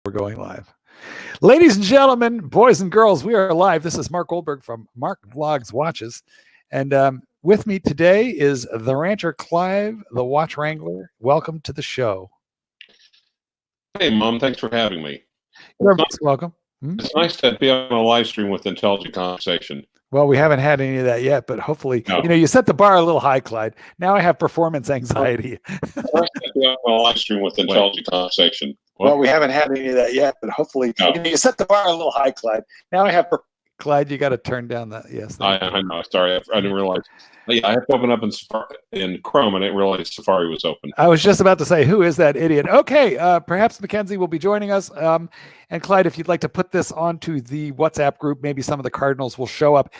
We're going live. Ladies and gentlemen, boys and girls, we are live. This is Mark Goldberg from Mark Vlogs Watches. And with me today is the rancher Clive, the watch wrangler. Welcome to the show. Hey, Mom, thanks for having me. You're welcome. It's nice to be on a live stream with Intelligent Conversation. Well, we haven't had any of that yet, but hopefully, you set the bar a little high, Clyde. Now I have performance anxiety. It's nice to be on a live stream with Intelligent Conversation. Well, we haven't had any of that yet, but hopefully, you set the bar a little high, Clyde. Now I have Clyde, you got to turn down that. Yes. I know. Sorry. I didn't realize. Yeah, I have to open up in Chrome. I didn't realize Safari was open. I was just about to say, who is that idiot? Okay. Perhaps Mackenzie will be joining us. And Clyde, if you'd like to put this onto the WhatsApp group, maybe some of the Cardinals will show up.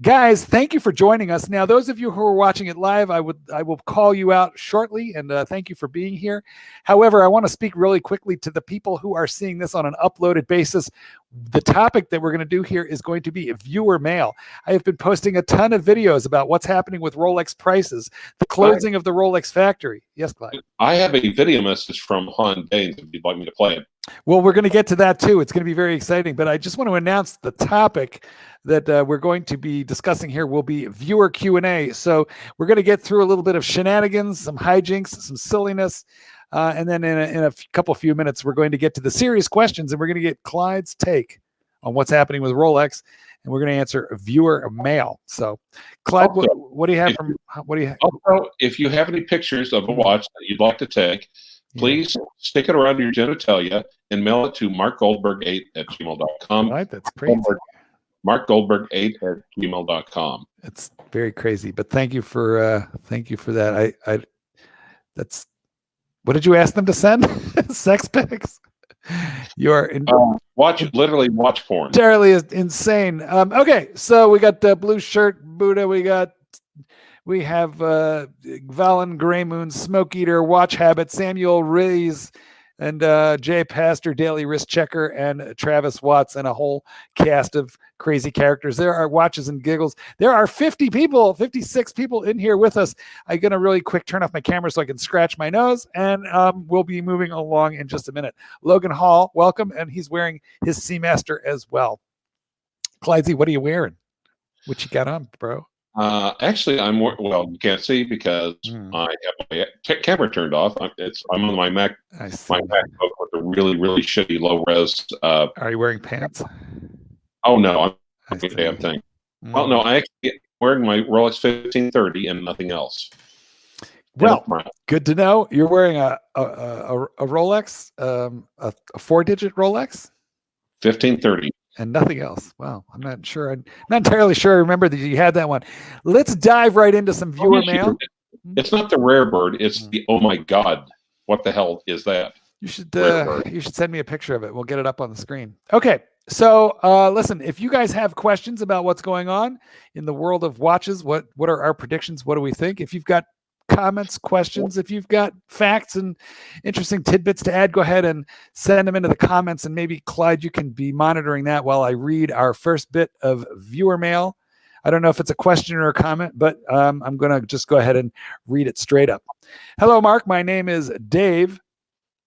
Guys, thank you for joining us. Now, those of you who are watching it live, I will call you out shortly, and thank you for being here. However, I want to speak really quickly to the people who are seeing this on an uploaded basis. The topic that we're going to do here is going to be viewer mail. I have been posting a ton of videos about what's happening with Rolex prices, the closing of the Rolex factory. Yes, Clyde? I have a video message from Han Danes if you'd like me to play it. Well, we're going to get to that too. It's going to be very exciting, but I just want to announce the topic that we're going to be discussing here will be viewer Q&A. So we're going to get through a little bit of shenanigans, some hijinks, some silliness, and then in a few minutes, we're going to get to the serious questions, and we're going to get Clyde's take on what's happening with Rolex, and we're going to answer viewer mail. So, Clyde, also, what do you have what do you have? Also, if you have any pictures of a watch that you'd like to take, please stick it around your genitalia and mail it to markgoldberg8@gmail.com. Right, that's crazy. markgoldberg8@gmail.com. It's very crazy, but thank you for that. That's what did you ask them to send? Sex pics? You are literally watch porn. Entirely insane. Okay, so we got the blue shirt Buddha. We have Valen Grey Moon, Smoke Eater, Watch Habit, Samuel Rees, and Jay Pastor, Daily Wrist Checker, and Travis Watts, and a whole cast of crazy characters. There are watches and giggles. There are 56 people in here with us. I'm going to really quick turn off my camera so I can scratch my nose, and we'll be moving along in just a minute. Logan Hall, welcome, and he's wearing his Seamaster as well. Clydesy, what are you wearing? What you got on, bro? Actually, well, you can't see because I have my camera turned off. I'm on my Mac, MacBook with a really, really shitty low res. Are you wearing pants? Oh no, I'm a damn thing. Well, no, I actually wearing my Rolex 1530 and nothing else. Well, good to know. You're wearing a Rolex, a 4-digit Rolex, 1530. And nothing else. Wow, I'm not sure. I'm not entirely sure I remember that you had that one. Let's dive right into some viewer mail. It's not the rare bird. It's the, oh my God, what the hell is that? You should send me a picture of it. We'll get it up on the screen. Okay, so listen, if you guys have questions about what's going on in the world of watches, what are our predictions? What do we think? If you've got comments, questions, if you've got facts and interesting tidbits to add, go ahead and send them into the comments, and maybe Clyde, you can be monitoring that while I read our first bit of viewer mail. I don't know if it's a question or a comment, but I'm going to just go ahead and read it straight up. Hello, Mark. My name is Dave,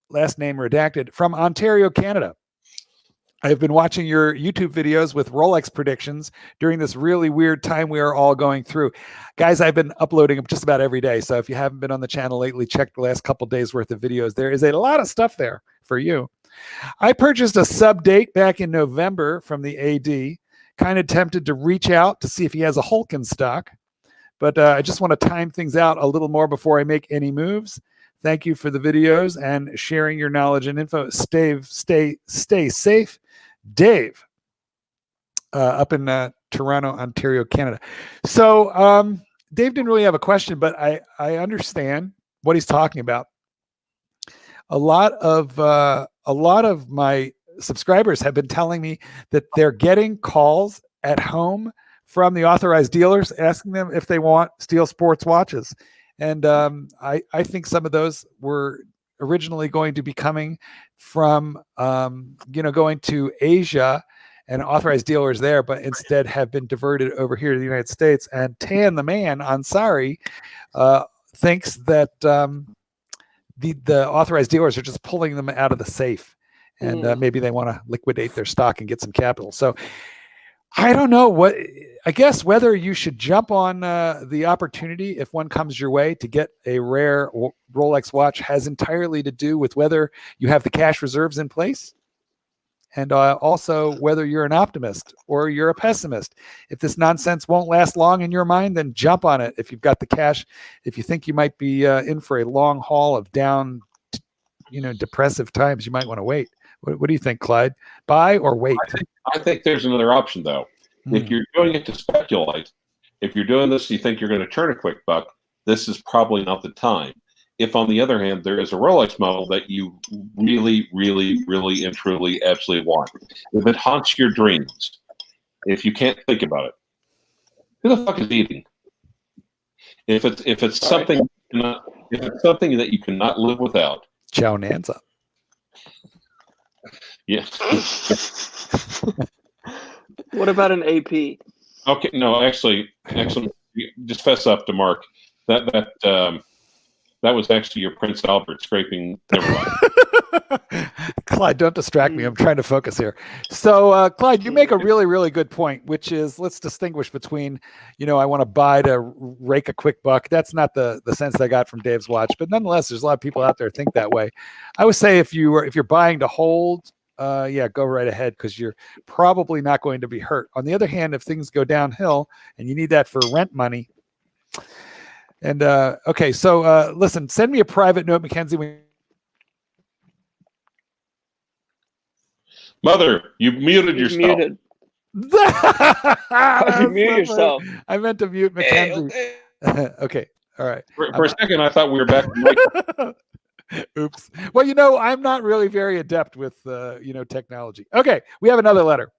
last name redacted, from Ontario, Canada. I've been watching your YouTube videos with Rolex predictions during this really weird time we are all going through. Guys, I've been uploading them just about every day. So if you haven't been on the channel lately, check the last couple days worth of videos. There is a lot of stuff there for you. I purchased a sub date back in November from the AD. Kind of tempted to reach out to see if he has a Hulk in stock. But I just want to time things out a little more before I make any moves. Thank you for the videos and sharing your knowledge and info. Stay safe. Dave, up in Toronto, Ontario, Canada. So Dave didn't really have a question, but I understand what he's talking about. A lot of my subscribers have been telling me that they're getting calls at home from the authorized dealers asking them if they want Steel Sports watches. And I think some of those were originally going to be coming from, going to Asia and authorized dealers there, but instead have been diverted over here to the United States. And Tan the man, Ansari, thinks that the authorized dealers are just pulling them out of the safe and maybe they want to liquidate their stock and get some capital. So I don't know what. I guess whether you should jump on the opportunity if one comes your way to get a rare Rolex watch has entirely to do with whether you have the cash reserves in place, and also whether you're an optimist or you're a pessimist. If this nonsense won't last long in your mind, then jump on it. If you've got the cash, if you think you might be in for a long haul of down, depressive times, you might want to wait. What do you think, Clyde? Buy or wait? I think there's another option, though. If you're doing it to speculate, if you're doing this, you think you're going to turn a quick buck, this is probably not the time. If, on the other hand, there is a Rolex model that you really, really, really, and truly, absolutely want, if it haunts your dreams, if you can't think about it, who the fuck is eating? If it's something that you cannot live without, Chow Nanza. Yeah. What about an AP? Okay, no, actually, just fess up to Mark. That was actually your Prince Albert scraping. Never mind. Clyde, don't distract me. I'm trying to focus here. So, Clyde, you make a really, really good point, which is let's distinguish between, I want to buy to rake a quick buck. That's not the sense I got from Dave's watch, but nonetheless, there's a lot of people out there think that way. I would say if you're buying to hold, go right ahead because you're probably not going to be hurt. On the other hand, if things go downhill and you need that for rent money. And okay, so listen, send me a private note, Mackenzie. Mother, you muted yourself. Muted. You mute yourself. I meant to mute Mackenzie. Okay. Okay, all right. For a second, I thought we were back. Oops. Well, I'm not really very adept with, technology. Okay, we have another letter.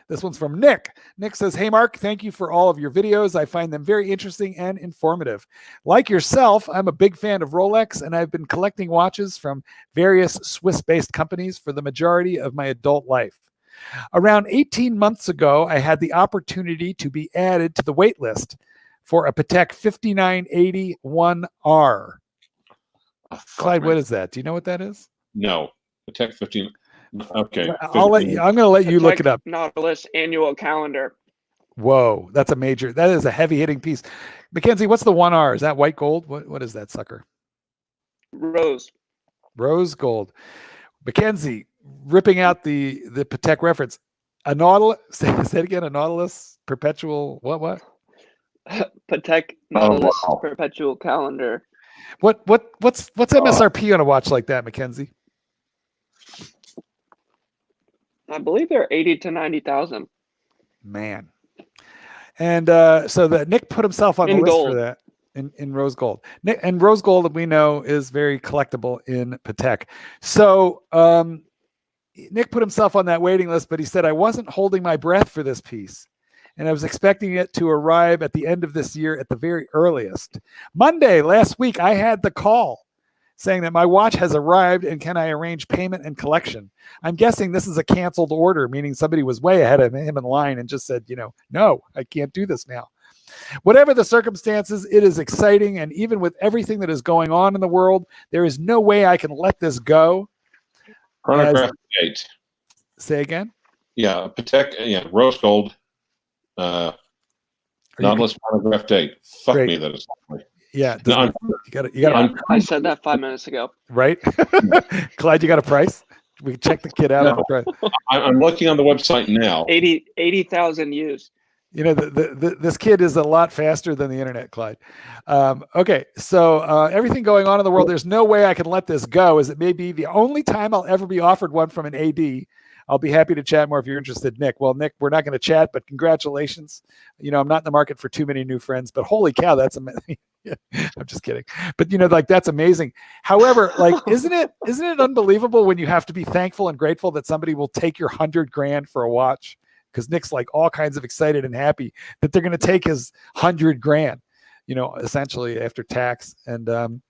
This one's from Nick. Nick says, "Hey, Mark, thank you for all of your videos. I find them very interesting and informative. Like yourself, I'm a big fan of Rolex, and I've been collecting watches from various Swiss-based companies for the majority of my adult life. Around 18 months ago, I had the opportunity to be added to the wait list for a Patek 5981R. Clyde, what is that? Do you know what that is? No. Patek 15. Okay. I'm going to let you look it up. Nautilus annual calendar. Whoa, that is a heavy hitting piece. Mackenzie, what's the 1R? Is that white gold? What is that sucker? Rose gold. Mackenzie, ripping out the Patek reference. A Nautilus, say it again, a Nautilus perpetual, what? Patek Nautilus perpetual calendar. What's MSRP on a watch like that, Mackenzie? I believe they're 80 to 90,000. Man. And so Nick put himself on the list for that in rose gold. And rose gold, we know, is very collectible in Patek. So Nick put himself on that waiting list, but he said, I wasn't holding my breath for this piece. And I was expecting it to arrive at the end of this year at the very earliest. Monday, last week, I had the call saying that my watch has arrived and can I arrange payment and collection? I'm guessing this is a canceled order, meaning somebody was way ahead of him in line and just said, no, I can't do this now. Whatever the circumstances, it is exciting. And even with everything that is going on in the world, there is no way I can let this go. Chronograph date. Say again? Yeah, Patek, rose gold. Nautilus chronograph date. Fuck Great. me, that is lovely. Yeah, No, you got. I said that 5 minutes ago. Right, Clyde, you got a price? We can check the kid out. No, I'm looking on the website now. 80,000 used. This kid is a lot faster than the internet, Clyde. Okay, so everything going on in the world, there's no way I can let this go, as it may be the only time I'll ever be offered one from an AD. I'll be happy to chat more if you're interested, Nick. Well, Nick, we're not going to chat, but congratulations. I'm not in the market for too many new friends, but holy cow, that's amazing. I'm just kidding. But that's amazing. However, isn't it unbelievable when you have to be thankful and grateful that somebody will take your $100,000 for a watch? Because Nick's all kinds of excited and happy that they're going to take his $100,000, essentially after tax. And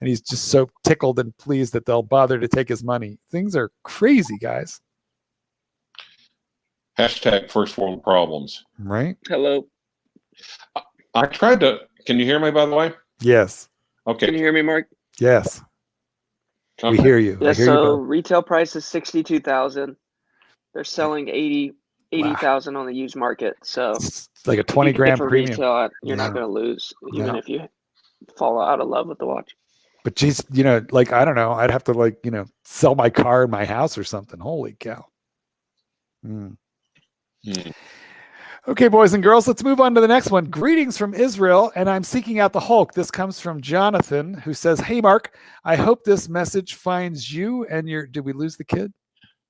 he's just so tickled and pleased that they'll bother to take his money. Things are crazy, guys. Hashtag first world problems. Right. Hello. I tried to. Can you hear me, by the way? Yes. Okay. Can you hear me, Mark? Yes. We Okay. hear you. Yeah, I hear you so both. retail price is 62,000. They're selling 80,000 on the used market. So It's like a if 20 you pay grand for premium. retail, you're Yeah. not going to lose, even No. if you fall out of love with the watch. But geez, like, I don't know. I'd have to, like, sell my car and my house or something. Holy cow. Mm. Hmm. Okay, boys and girls, let's move on to the next one. Greetings from Israel, and I'm seeking out the Hulk. This comes from Jonathan, who says, "Hey, Mark, I hope this message finds you and your." Did we lose the kid?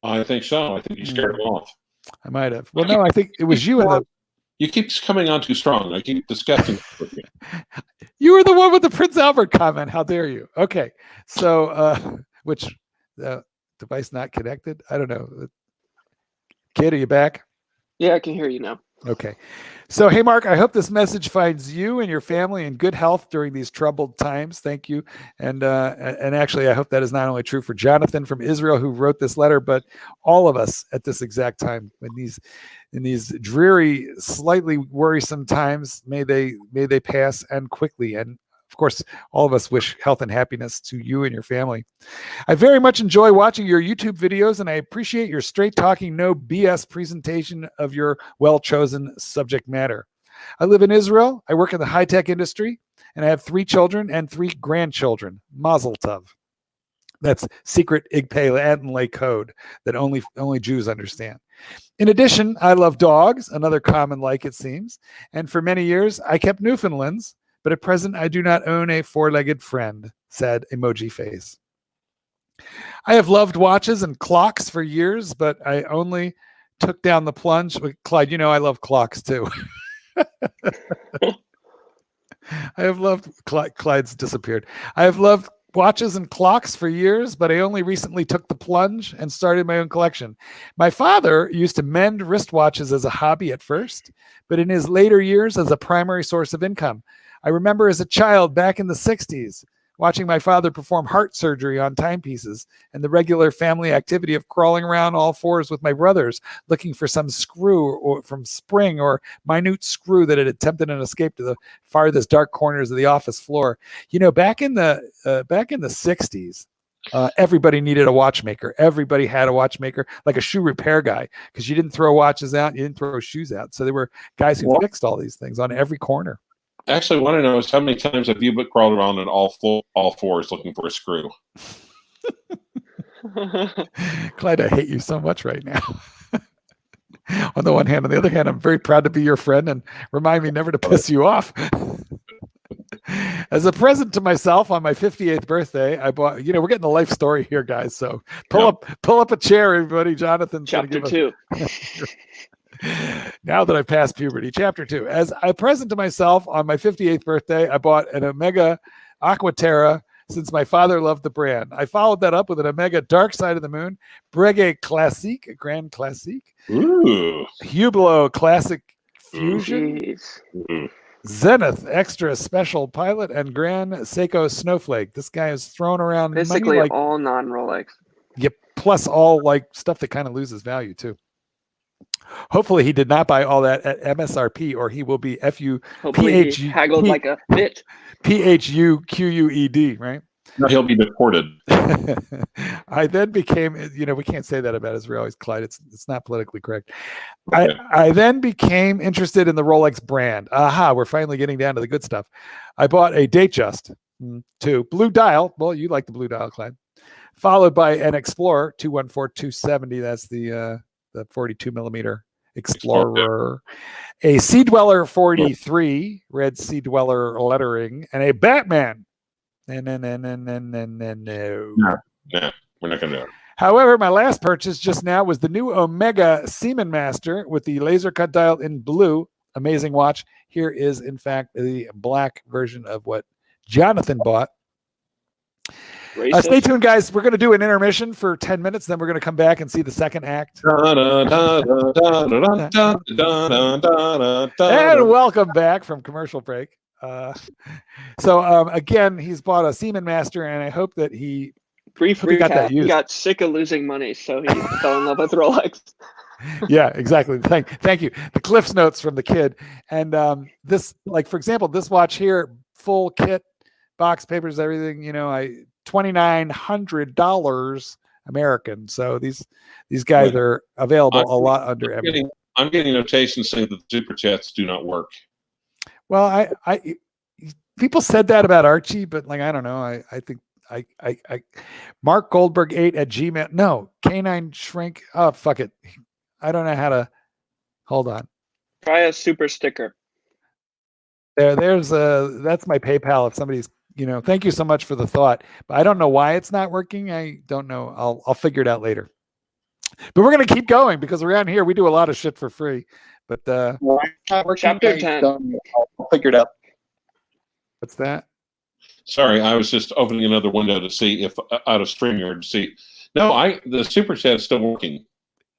I think so. I think you scared him off. I might have. Well, no, I think it was you and the. You keep coming on too strong. I keep discussing with you. You were the one with the Prince Albert comment. How dare you? Okay, so which device not connected? I don't know. Kid, are you back? Yeah, I can hear you now. Okay. So, hey, Mark, I hope this message finds you and your family in good health during these troubled times. Thank you. And actually, I hope that is not only true for Jonathan from Israel, who wrote this letter, but all of us at this exact time in these dreary, slightly worrisome times. May they pass and quickly. And of course, all of us wish health and happiness to you and your family. I very much enjoy watching your YouTube videos, and I appreciate your straight-talking, no BS presentation of your well-chosen subject matter. I live in Israel. I work in the high-tech industry, and I have 3 children and 3 grandchildren. Mazel tov. That's secret Igpay code that only Jews understand. In addition, I love dogs, another common like, it seems. And for many years, I kept Newfoundlands, but at present, I do not own a 4-legged friend. Sad emoji face. I have loved watches and clocks for years, but I only took down the plunge. Clyde, I love clocks too. I have loved Clyde's disappeared. I have loved watches and clocks for years, but I only recently took the plunge and started my own collection. My father used to mend wristwatches as a hobby at first, but in his later years as a primary source of income. I remember as a child back in the 60s, watching my father perform heart surgery on timepieces and the regular family activity of crawling around all fours with my brothers, looking for some screw or from spring or minute screw that had attempted an escape to the farthest dark corners of the office floor. Back in the 60s, everybody needed a watchmaker. Everybody had a watchmaker, like a shoe repair guy, because you didn't throw watches out, you didn't throw shoes out. So there were guys who fixed all these things on every corner. Actually, what I want to know is how many times have you crawled around on all fours looking for a screw? Clyde, I hate you so much right now. On the one hand, on the other hand, I'm very proud to be your friend and remind me never to piss you off. As a present to myself on my 58th birthday, I bought, we're getting the life story here, guys. So pull up a chair, everybody. Jonathan's Chapter 2. Now that I've passed puberty, chapter 2. As a present to myself on my 58th birthday, I bought an Omega Aquaterra since my father loved the brand. I followed that up with an Omega Dark Side of the Moon, Breguet Classique, Grand Classique, Hublot Classic Fusion, Zenith Extra Special Pilot, and Grand Seiko Snowflake. This guy is throwing around basically money like all non-Rolex. Yeah, plus all like stuff that kind of loses value too. Hopefully he did not buy all that at MSRP, or he will be Hopefully he haggled like a bitch. PHUQUED, right? No, he'll be deported. I then became, we can't say that about Israelis, Clyde. It's not politically correct. Okay. I then became interested in the Rolex brand. Aha, we're finally getting down to the good stuff. I bought a Datejust 2 blue dial. Well, you like the blue dial, Clyde. Followed by an Explorer 214-270. That's the 42 millimeter Explorer, a Sea Dweller 43, red Sea Dweller lettering, and a Batman. No, we're not going to. However, my last purchase just now was the new Omega Seaman Master with the laser cut dial in blue. Amazing watch. Here is, in fact, the black version of what Jonathan bought. Stay tuned, guys. We're going to do an intermission for 10 minutes. Then we're going to come back and see the second act. And welcome back from commercial break. Again, he's bought a Seaman Master, and I hope that he got sick of losing money, so he fell in love with Rolex. Yeah, exactly. Thank you. The Cliff's Notes from the kid. And this, like, for example, this watch here, full kit, box, papers, everything, $2,900 American. So these guys are available a lot under M. I'm getting notations saying that the super chats do not work. Well, I people said that about Archie, but like I don't know. I think I Mark Goldberg 8 at Gmail. No, Canine Shrink. Oh fuck it. I don't know how to. Hold on. Try a super sticker. There's that's my PayPal. If somebody's, thank you so much for the thought, but I don't know why it's not working. I don't know. I'll figure it out later. But we're gonna keep going because around here we do a lot of shit for free. But Chapter 10. I'll figure it out. What's that? Sorry, I was just opening another window to see if out of StreamYard to see. No, the super chat is still working.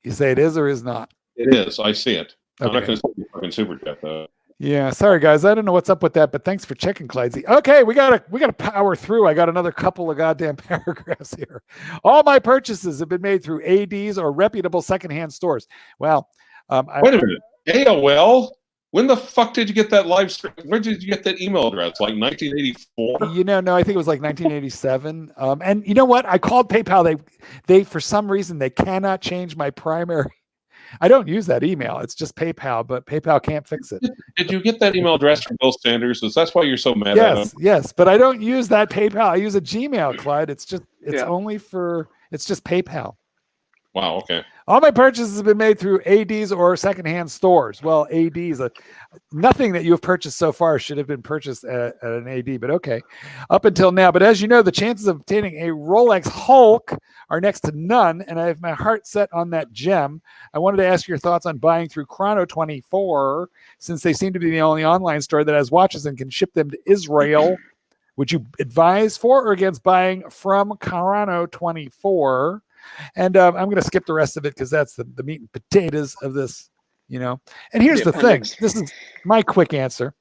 You say it is or is not? It is. I see it. Okay. I'm not going to see the fucking super chat though. Yeah, sorry guys. I don't know what's up with that, but thanks for checking, Clydesy. Okay, we gotta power through. I got another couple of goddamn paragraphs here. All my purchases have been made through ADs or reputable secondhand stores. Well, wait a minute. AOL? When the fuck did you get that live stream? Where did you get that email address? Like 1984? No, I think it was like 1987. And you know what? I called PayPal. They for some reason they cannot change my primary. I don't use that email. It's just PayPal, but PayPal can't fix it. Did you get that email address from Bill Sanders? That's why you're so mad at him? Yes, but I don't use that PayPal. I use a Gmail, Clyde. It's just PayPal. Wow, okay. All my purchases have been made through ADs or secondhand stores. Well, ADs, nothing that you have purchased so far should have been purchased at an AD, but okay, up until now. But as you know, the chances of obtaining a Rolex Hulk are next to none, and I have my heart set on that gem. I wanted to ask your thoughts on buying through Chrono24, since they seem to be the only online store that has watches and can ship them to Israel. Would you advise for or against buying from Chrono24? And I'm going to skip the rest of it because that's the meat and potatoes of this, And here's the thing. This is my quick answer.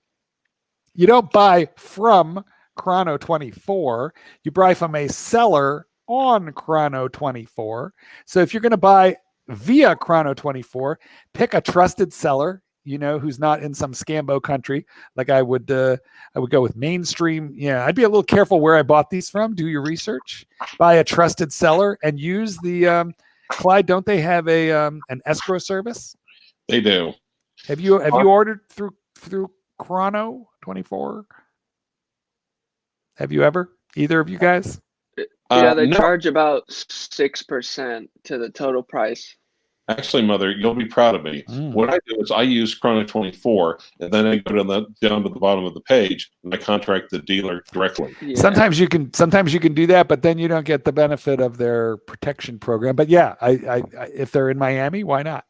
You don't buy from Chrono24. You buy from a seller on Chrono24. So if you're going to buy via Chrono24, pick a trusted seller, who's not in some scambo country. Like I would go with mainstream. Yeah, I'd be a little careful where I bought these from. Do your research. Buy a trusted seller and use the Clyde. Don't they have an escrow service? They do. Have you ordered through Chrono24? Have you ever? Either of you guys? Yeah, they charge about 6% to the total price. Actually, Mother, you'll be proud of me. What I do is I use Chrono24, and then I go down to the bottom of the page, and I contract the dealer directly. Yeah. Sometimes you can do that, but then you don't get the benefit of their protection program. But yeah, I if they're in Miami, why not?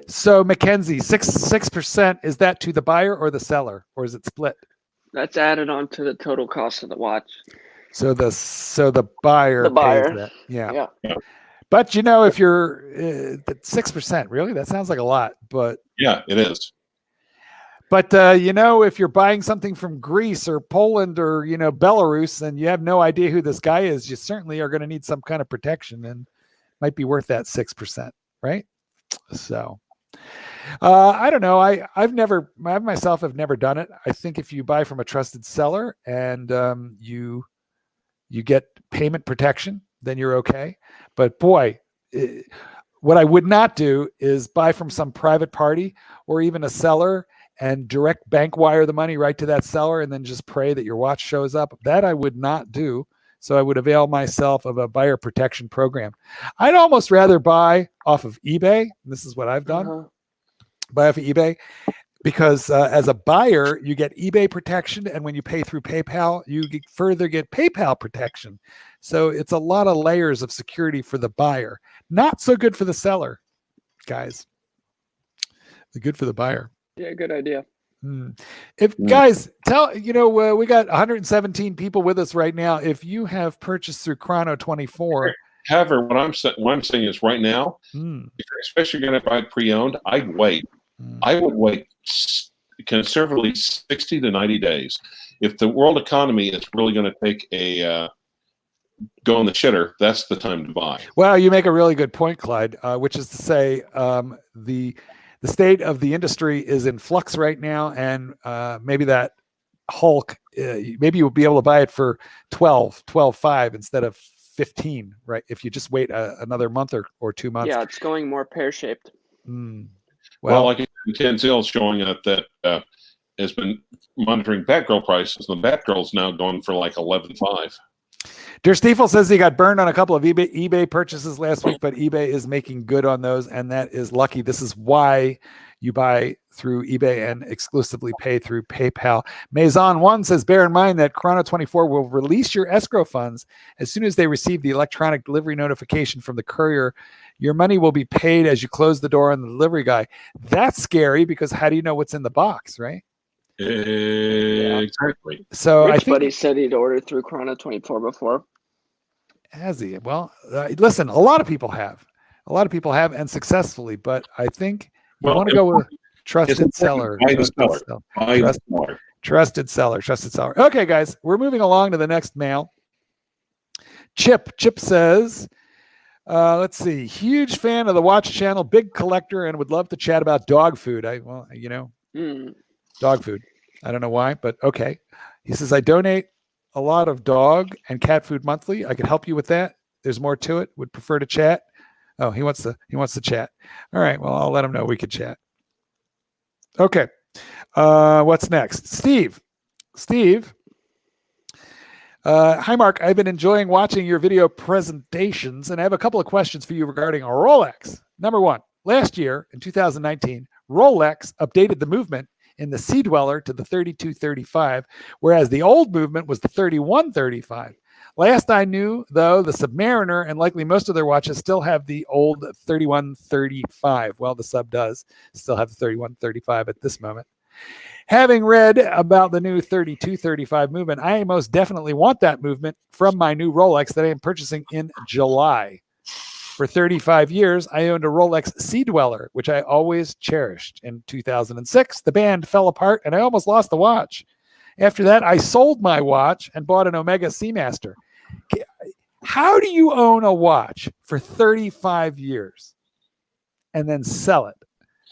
So Mackenzie, 6%, is that to the buyer or the seller, or is it split? That's added on to the total cost of the watch. So the buyer pays that. Yeah. But if you're 6%, really, that sounds like a lot. But yeah, it is. But if you're buying something from Greece or Poland or Belarus, and you have no idea who this guy is, you certainly are going to need some kind of protection, and might be worth that 6%, right? So I don't know. I myself have never done it. I think if you buy from a trusted seller and you get payment protection, then you're okay. But boy, what I would not do is buy from some private party or even a seller and direct bank wire the money right to that seller and then just pray that your watch shows up. That I would not do. So I would avail myself of a buyer protection program. I'd almost rather buy off of eBay. This is what I've done. Buy off of eBay. Because as a buyer, you get eBay protection, and when you pay through PayPal, you further get PayPal protection. So it's a lot of layers of security for the buyer. Not so good for the seller, guys. They're good for the buyer. Yeah, good idea. Guys, we got 117 people with us right now. If you have purchased through Chrono24. However, what I'm saying is right now, if you're especially going to buy pre-owned, I'd wait. I would wait conservatively 60 to 90 days. If the world economy is really going to take a go in the shitter, that's the time to buy. Well, you make a really good point, Clyde, which is to say the state of the industry is in flux right now, and maybe that Hulk, maybe you'll be able to buy it for 12.5 instead of 15, right? If you just wait another month or 2 months. Yeah, it's going more pear-shaped. Well, like Tenzil's showing up that has been monitoring Batgirl prices, and the Batgirl's now going for like 11.5. Der Stiefel says he got burned on a couple of eBay purchases last week, but eBay is making good on those, and that is lucky. This is why you buy through eBay and exclusively pay through PayPal. Maison1 says, bear in mind that Chrono24 will release your escrow funds as soon as they receive the electronic delivery notification from the courier. Your money will be paid as you close the door on the delivery guy. That's scary because how do you know what's in the box, right? Exactly. So Rich Buddy said he'd ordered through Chrono24 before. Has he? Well, listen, a lot of people have, and successfully. But I think you want to go with trusted seller. Trusted seller. Okay, guys, we're moving along to the next mail. Chip says, let's see, huge fan of the Watch Channel, big collector, and would love to chat about dog food. Dog food. I don't know why, but okay. He says, I donate a lot of dog and cat food monthly. I could help you with that. There's more to it. Would prefer to chat. Oh, he wants to chat. All right. Well, I'll let him know we could chat. Okay. What's next? Steve. Hi, Mark. I've been enjoying watching your video presentations, and I have a couple of questions for you regarding a Rolex. Number one, last year in 2019, Rolex updated the movement in the Sea Dweller to the 3235, whereas the old movement was the 3135. Last I knew, though, the Submariner and likely most of their watches still have the old 3135. Well, the Sub does still have the 3135 at this moment. Having read about the new 3235 movement, I most definitely want that movement from my new Rolex that I am purchasing in July. For 35 years, I owned a Rolex Sea Dweller, which I always cherished. In 2006, the band fell apart and I almost lost the watch. After that, I sold my watch and bought an Omega Seamaster. How do you own a watch for 35 years and then sell it?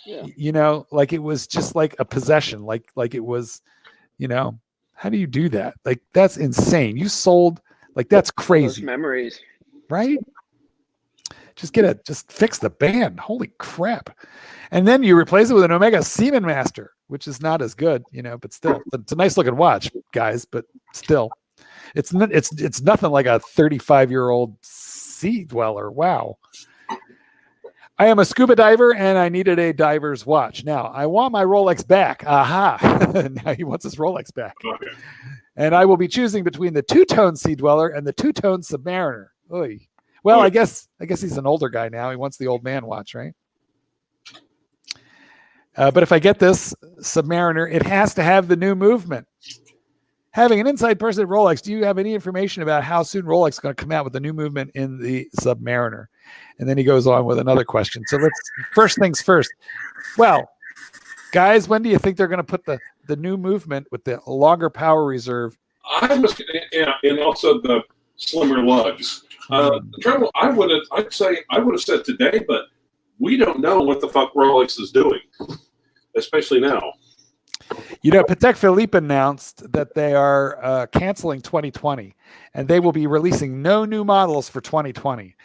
Yeah. Like it was just like a possession, like it was, how do you do that? Like, that's insane. You sold, like, that's crazy. Those memories. Right? Just fix the band. Holy crap. And then you replace it with an Omega Seamanmaster, which is not as good, but still, it's a nice looking watch, guys, but still, it's nothing like a 35-year-old Sea Dweller. Wow. I am a scuba diver and I needed a diver's watch. Now I want my Rolex back. Aha. Now he wants his Rolex back. Okay. And I will be choosing between the two-tone Sea Dweller and the two-tone Submariner. Oy. Well, I guess he's an older guy now. He wants the old man watch, right? But if I get this Submariner, it has to have the new movement. Having an inside person at Rolex, do you have any information about how soon Rolex is going to come out with the new movement in the Submariner? And then he goes on with another question. So first things first. Well, guys, when do you think they're going to put the new movement with the longer power reserve? And also the slimmer lugs. The trouble, I would have said today, but we don't know what the fuck Rolex is doing, especially now. Patek Philippe announced that they are canceling 2020, and they will be releasing no new models for 2020.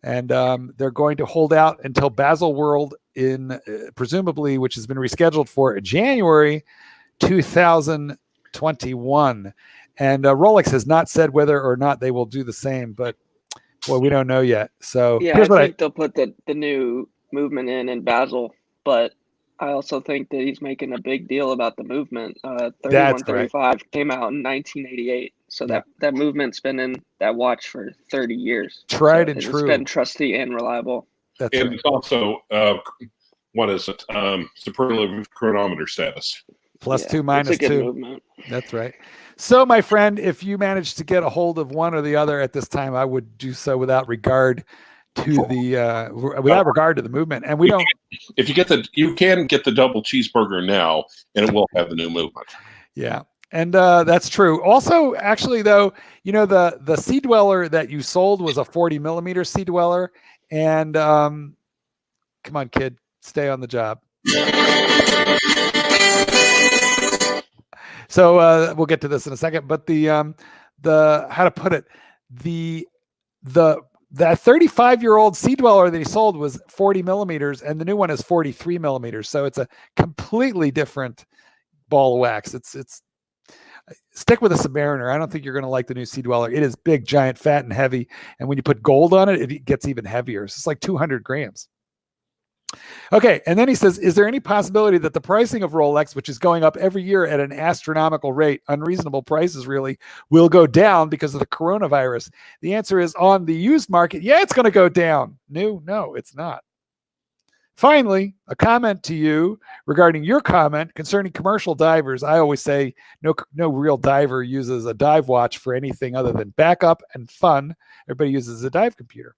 And they're going to hold out until Basel World in presumably, which has been rescheduled for January 2021. And Rolex has not said whether or not they will do the same, but well, we don't know yet. So yeah, I think they'll put the new movement in Basel, but I also think that he's making a big deal about the movement. 3135 came out in 1988. So that movement's been in that watch for 30 years. Tried and true. It's been trusty and reliable. It's also, what is it? Superlative chronometer status. +2, -2. Movement. That's right. So, my friend, if you manage to get a hold of one or the other at this time, I would do so without regard to the movement. And we don't. If you can get the double cheeseburger now, and it will have the new movement. Yeah. And that's true. Also, actually, though, the Sea Dweller that you sold was a 40 millimeter Sea Dweller. And come on, kid, stay on the job. So we'll get to this in a second. But the how to put it, that 35-year-old Sea Dweller that he sold was 40 millimeters, and the new one is 43 millimeters. So it's a completely different ball of wax. It's stick with a Submariner. I don't think you're going to like the new Sea Dweller. It is big, giant, fat, and heavy. And when you put gold on it, it gets even heavier. It's like 200 grams. Okay, and then he says, is there any possibility that the pricing of Rolex, which is going up every year at an astronomical rate, unreasonable prices really, will go down because of the coronavirus? The answer is on the used market, yeah, it's going to go down. No, it's not. Finally, a comment to you regarding your comment concerning commercial divers. I always say no real diver uses a dive watch for anything other than backup and fun. Everybody uses a dive computer.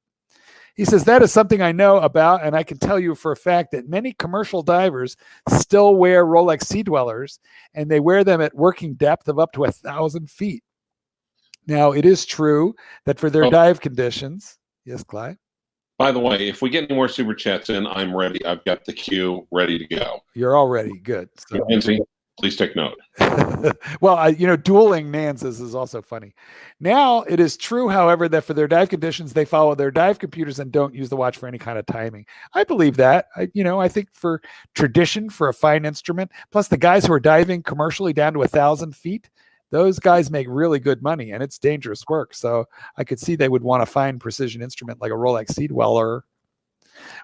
He says, that is something I know about, and I can tell you for a fact that many commercial divers still wear Rolex Sea Dwellers, and they wear them at working depth of up to 1,000 feet. Now, it is true that for their dive conditions, yes, Clyde? By the way, if we get any more super chats in, I'm ready. I've got the queue ready to go. You're all ready. Good. So. Nancy, please take note. Well, dueling Nances is also funny. Now, it is true, however, that for their dive conditions, they follow their dive computers and don't use the watch for any kind of timing. I believe that. I think for tradition, for a fine instrument, plus the guys who are diving commercially down to 1,000 feet, those guys make really good money, and it's dangerous work. So I could see they would want a fine precision instrument like a Rolex Sea Dweller.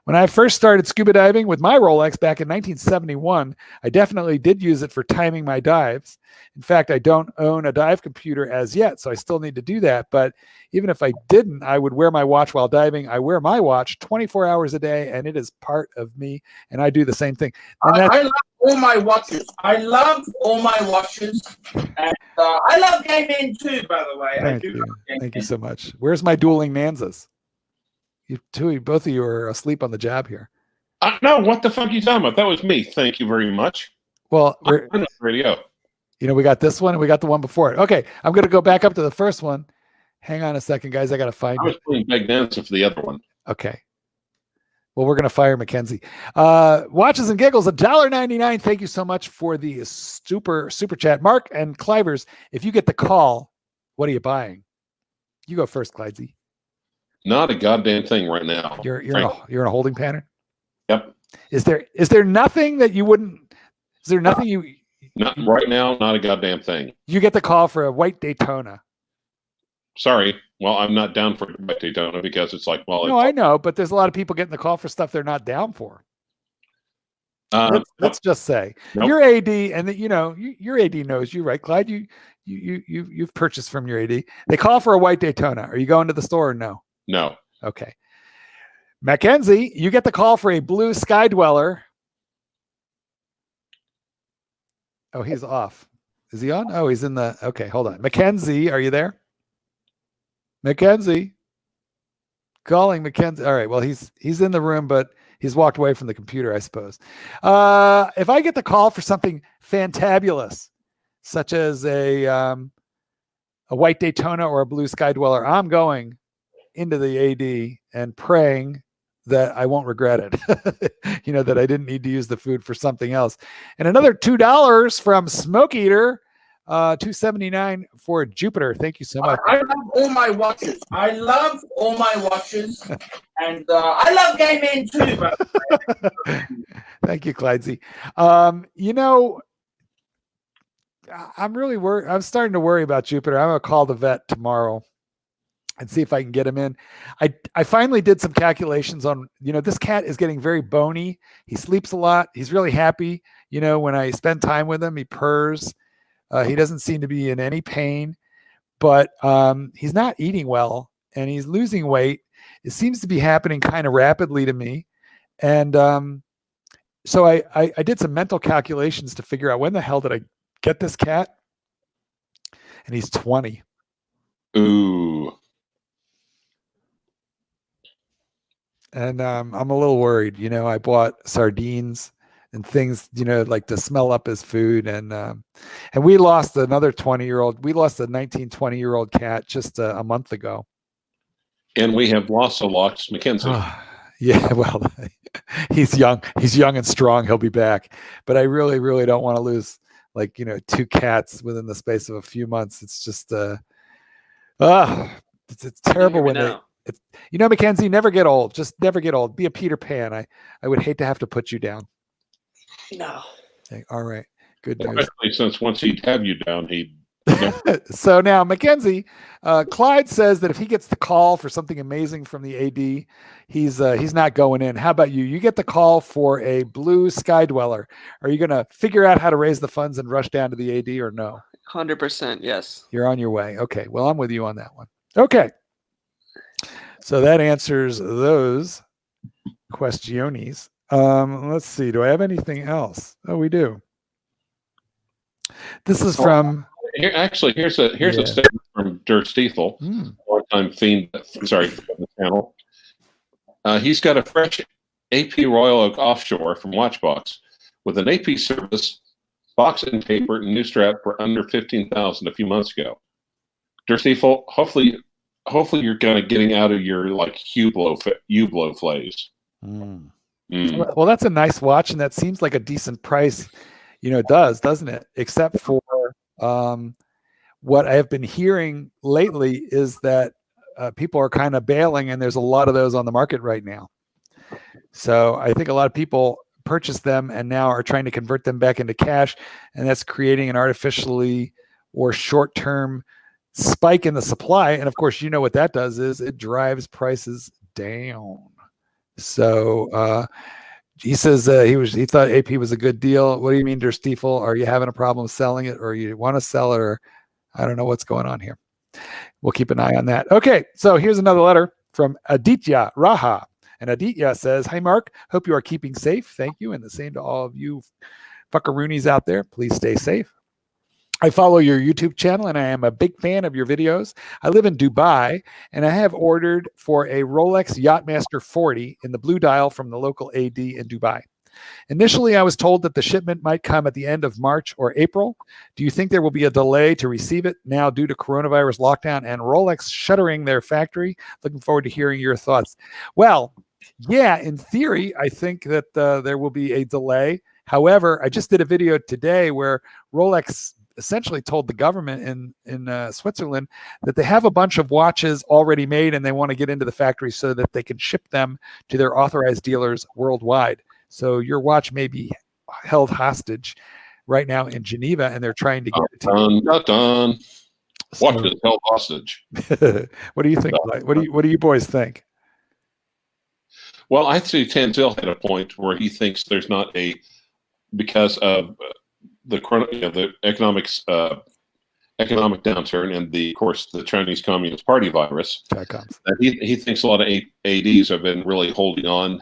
When I first started scuba diving with my Rolex back in 1971, I definitely did use it for timing my dives. In fact, I don't own a dive computer as yet, so I still need to do that. But even if I didn't, I would wear my watch while diving. I wear my watch 24 hours a day, and it is part of me, and I do the same thing. And I love all my watches. And I love gaming too, by the way. Thank you so much. Where's my dueling Nanzas? Both of you are asleep on the job here. No, what the fuck are you talking about? That was me. Thank you very much. Well, we're on the radio. We got this one and we got the one before it. Okay, I'm going to go back up to the first one. Hang on a second, guys. I got to find I was playing Big Nancy for the other one. Okay. Well, we're going to fire Mackenzie. Watches and Giggles, $1.99. Thank you so much for the super chat. Mark and Clivers, if you get the call, what are you buying? You go first, Clydesy. Not a goddamn thing right now. You're in a holding pattern? Yep. Is there nothing that you wouldn't? Is there nothing you? Not right now. Not a goddamn thing. You get the call for a white Daytona. Sorry. Well, I'm not down for white Daytona because it's like, well. No, I know, but there's a lot of people getting the call for stuff they're not down for. Let's just say your AD, and your AD knows you, right, Clyde? You've purchased from your AD. They call for a white Daytona. Are you going to the store or no? No. Okay. Mackenzie, you get the call for a blue Sky Dweller. Oh, he's off. Is he on? Oh, he's in the. Okay, hold on. Mackenzie, are you there? Mackenzie. Calling Mackenzie. All right. Well, he's in the room, but he's walked away from the computer, I suppose. If I get the call for something fantabulous, such as a white Daytona or a blue Sky Dweller, I'm going into the AD and praying that I won't regret it. That I didn't need to use the food for something else. And another $2 from Smoke Eater, $2.79 for Jupiter. Thank you so much. I love all my watches. And I love gaming too, by the way. Thank you, Clydesy. I'm really worried. I'm starting to worry about Jupiter. I'm going to call the vet tomorrow and see if I can get him in. I finally did some calculations on, this cat is getting very bony. He sleeps a lot. He's really happy. When I spend time with him, he purrs. He doesn't seem to be in any pain, but he's not eating well and he's losing weight. It seems to be happening kind of rapidly to me. And so I did some mental calculations to figure out when the hell did I get this cat? And he's 20. Ooh. And I'm a little worried. I bought sardines and things, like to smell up his food. And we lost another 20-year-old. We lost a 20-year-old cat just a month ago. And we have lost Mackenzie. Yeah, well, he's young. He's young and strong. He'll be back. But I really, really don't want to lose like, 2 cats within the space of a few months. It's just, it's terrible when Mackenzie, never get old. Just never get old. Be a Peter Pan. I would hate to have to put you down. No. Okay, all right. Good news. Especially since once he'd have you down, he'd. So now, Mackenzie, Clyde says that if he gets the call for something amazing from the AD, he's not going in. How about you? You get the call for a blue Sky Dweller. Are you going to figure out how to raise the funds and rush down to the AD or no? 100%, yes. You're on your way. Okay. Well, I'm with you on that one. Okay. So that answers those questiones. Let's see. Do I have anything else? Oh, we do. This is from. Here's a statement from Dirk Stiefel, longtime fiend. Sorry for the channel. He's got a fresh AP Royal Oak offshore from Watchbox with an AP service, box and paper, and new strap for under $15,000 a few months ago. Dirk Stiefel, hopefully you're kind of getting out of your like Hublot flays. Well, that's a nice watch, and that seems like a decent price. It does, doesn't it? Except for what I have been hearing lately is that people are kind of bailing, and there's a lot of those on the market right now. So I think a lot of people purchased them and now are trying to convert them back into cash, and that's creating an artificially or short-term spike in the supply. And of course, what that does is it drives prices down. So he says he thought AP was a good deal. What do you mean, Der Stiefel? Are you having a problem selling it, or you want to sell it, or I don't know what's going on here. We'll keep an eye on that. Okay, so here's another letter from Aditya Raha. And Aditya says, "Hi, Mark. Hope you are keeping safe. Thank you. And the same to all of you fuckaroonies out there. Please stay safe. I follow your YouTube channel, and I am a big fan of your videos. I live in Dubai, and I have ordered for a Rolex Yachtmaster 40 in the blue dial from the local AD in Dubai. Initially, I was told that the shipment might come at the end of March or April. Do you think there will be a delay to receive it now due to coronavirus lockdown and Rolex shuttering their factory? Looking forward to hearing your thoughts." Well, yeah, in theory, I think that there will be a delay. However, I just did a video today where Rolex essentially told the government in Switzerland that they have a bunch of watches already made and they want to get into the factory so that they can ship them to their authorized dealers worldwide. So your watch may be held hostage right now in Geneva, and they're trying to get it to you. Watch is held hostage. What do you think? What do you boys think? Well, I'd say Tanzil had a point where he thinks there's not because of the economic downturn and of course the Chinese Communist Party virus. That he thinks a lot of ADs have been really holding on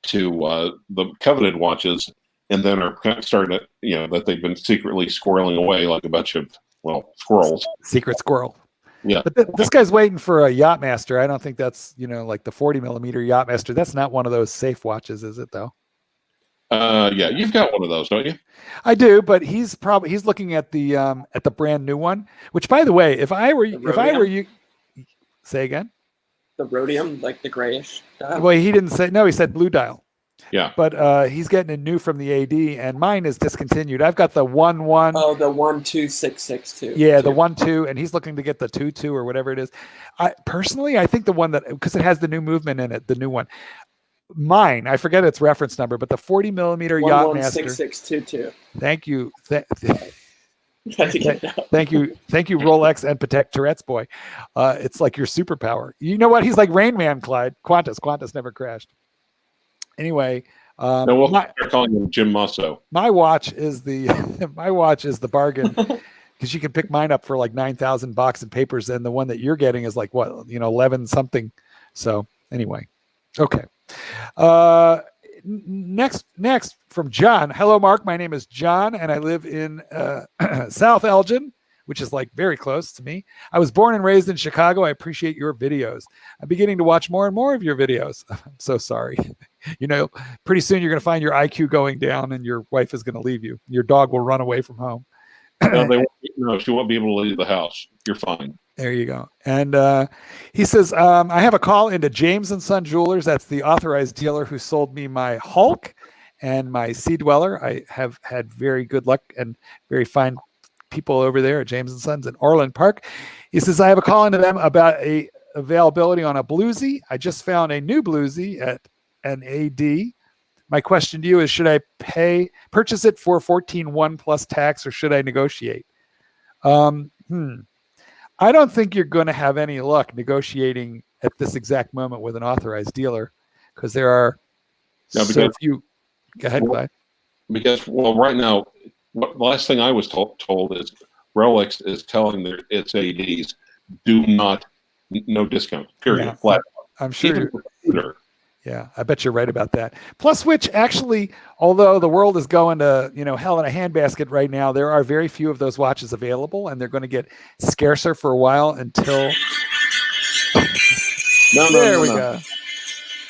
to the coveted watches, and then are starting to that they've been secretly squirreling away like a bunch of squirrels. Secret squirrel. Yeah, but this guy's waiting for a Yachtmaster. I don't think that's like the 40 millimeter Yachtmaster. That's not one of those safe watches, is it though? Yeah, you've got one of those, don't you? I do, but he's looking at the brand new one. Which, by the way, if I were you, say again. The rhodium, like the grayish dial. Well, he didn't say. No, he said blue dial. Yeah, but he's getting a new from the AD, and mine is discontinued. I've got the 1-1. Oh, the 12662. Yeah, the 1-2, and he's looking to get the 2-2 or whatever it is. I think the one because it has the new movement in it, the new one. Mine, I forget its reference number, but the 40 millimeter Yachtmaster. 16622. Thank you. Thank you, Rolex and Patek Tourette's boy. It's like your superpower. You know what? He's like Rain Man, Clyde. Qantas never crashed. Anyway, no, we'll start calling him Jim Mosso. My watch is the bargain because you can pick mine up for like $9,000 in papers, and the one that you're getting is like 11 something. So anyway, okay. Next from John. Hello, Mark. My name is John, and I live in South Elgin, which is like very close to me. I was born and raised in Chicago. I appreciate your videos. I'm beginning to watch more and more of your videos. I'm so sorry. Pretty soon you're going to find your IQ going down, and your wife is going to leave you. Your dog will run away from home. No, she won't be able to leave the house. You're fine. There you go. And he says, I have a call into James & Son Jewelers. That's the authorized dealer who sold me my Hulk and my Sea Dweller. I have had very good luck and very fine people over there at James & Sons in Orland Park. He says, I have a call into them about a availability on a bluesy. I just found a new bluesy at an AD. My question to you is, should I purchase it for $14,100 plus tax, or should I negotiate? I don't think you're going to have any luck negotiating at this exact moment with an authorized dealer, because there are so few. Go ahead, Clyde. Because, right now, the last thing I was told is Rolex is telling its ADs, no discount, period, Yeah, flat. I'm sure. Yeah, I bet you're right about that. Plus, which actually, although the world is going to, hell in a handbasket right now, there are very few of those watches available, and they're going to get scarcer for a while until. There we go.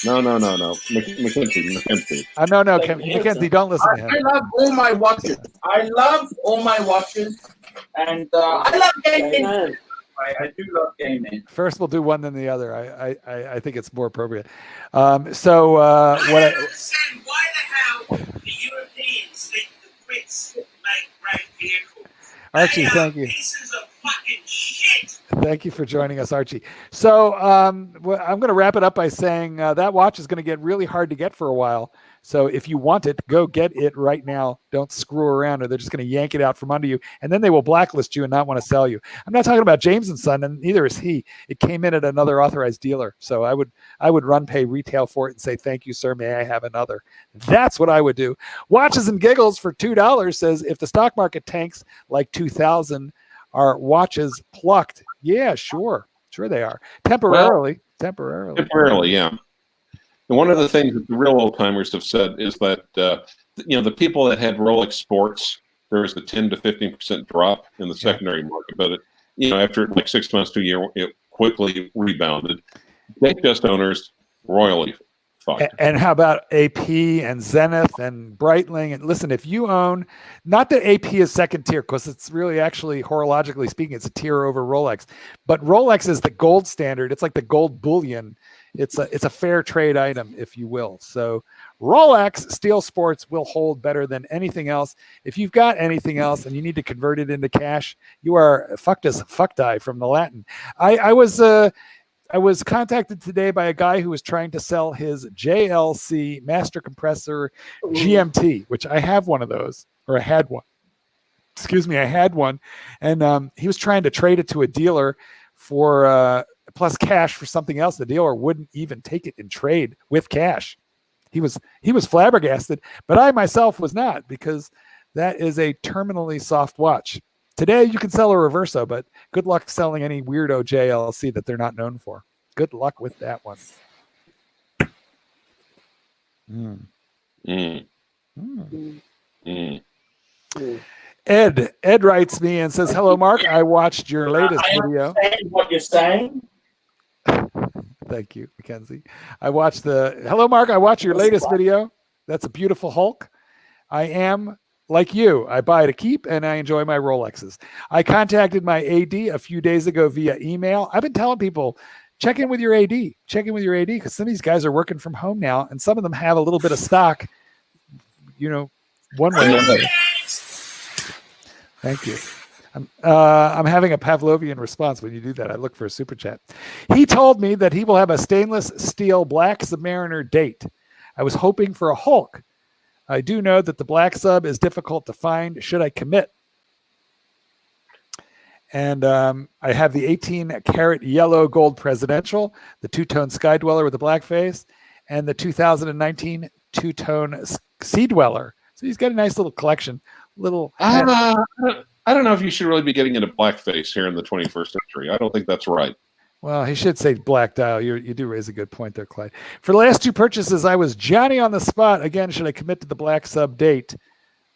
No. McKenzie. No, McKenzie, don't listen to him. I love all my watches. And I love gaming. I do love gaming. First, we'll do one then the other. I think it's more appropriate. Why the hell the Europeans think the Brits make great vehicles? Archie, thank you. Pieces of fucking shit. Thank you for joining us, Archie. So I'm going to wrap it up by saying that watch is going to get really hard to get for a while. So if you want it, go get it right now. Don't screw around, or they're just going to yank it out from under you, and then they will blacklist you and not want to sell you. I'm not talking about James & Son, and neither is he. It came in at another authorized dealer. So I would pay retail for it and say, thank you, sir. May I have another? That's what I would do. Watches and Giggles for $2 says, if the stock market tanks like 2000, are watches plucked? Yeah, sure they are. Temporarily, yeah. And one of the things that the real old timers have said is that the people that had Rolex Sports, there was a 10 to 15% drop in the secondary market, but after like 6 months to a year, it quickly rebounded. Datejust owners royally fucked. And how about AP and Zenith and Breitling? And listen, if you own, not that AP is second tier, because it's really actually horologically speaking, it's a tier over Rolex, but Rolex is the gold standard. It's like the gold bullion. It's a fair trade item, if you will. So Rolex Steel Sports will hold better than anything else. If you've got anything else and you need to convert it into cash, you are fuckti from the Latin. I was contacted today by a guy who was trying to sell his JLC master compressor GMT, which I have one of those, or I had one. Excuse me, I had one, and he was trying to trade it to a dealer for plus cash for something else. The dealer wouldn't even take it in trade with cash. He was flabbergasted, but I myself was not, because that is a terminally soft watch. Today you can sell a Reverso, but good luck selling any weirdo JLC that they're not known for. Good luck with that one. Ed writes me and says, hello, Mark. I watched your latest video. I understand what you're saying. Thank you, Mackenzie. Hello, Mark. I watched your latest video. That's a beautiful Hulk. I am like you. I buy to keep, and I enjoy my Rolexes. I contacted my AD a few days ago via email. I've been telling people, check in with your AD. Check in with your AD, because some of these guys are working from home now, and some of them have a little bit of stock, one way or another. Thank you. I'm having a Pavlovian response when you do that. I look for a super chat. He told me that he will have a stainless steel black Submariner date. I was hoping for a Hulk. I do know that the black sub is difficult to find. Should I commit? And I have the 18-karat yellow gold presidential, the two-tone Sky Dweller with the black face, and the 2019 two-tone Sea Dweller. So he's got a nice little collection. I don't know if you should really be getting into blackface here in the 21st century. I don't think that's right. Well, he should say black dial. You do raise a good point there, Clyde. For the last two purchases, I was Johnny on the spot. Again, should I commit to the black sub date?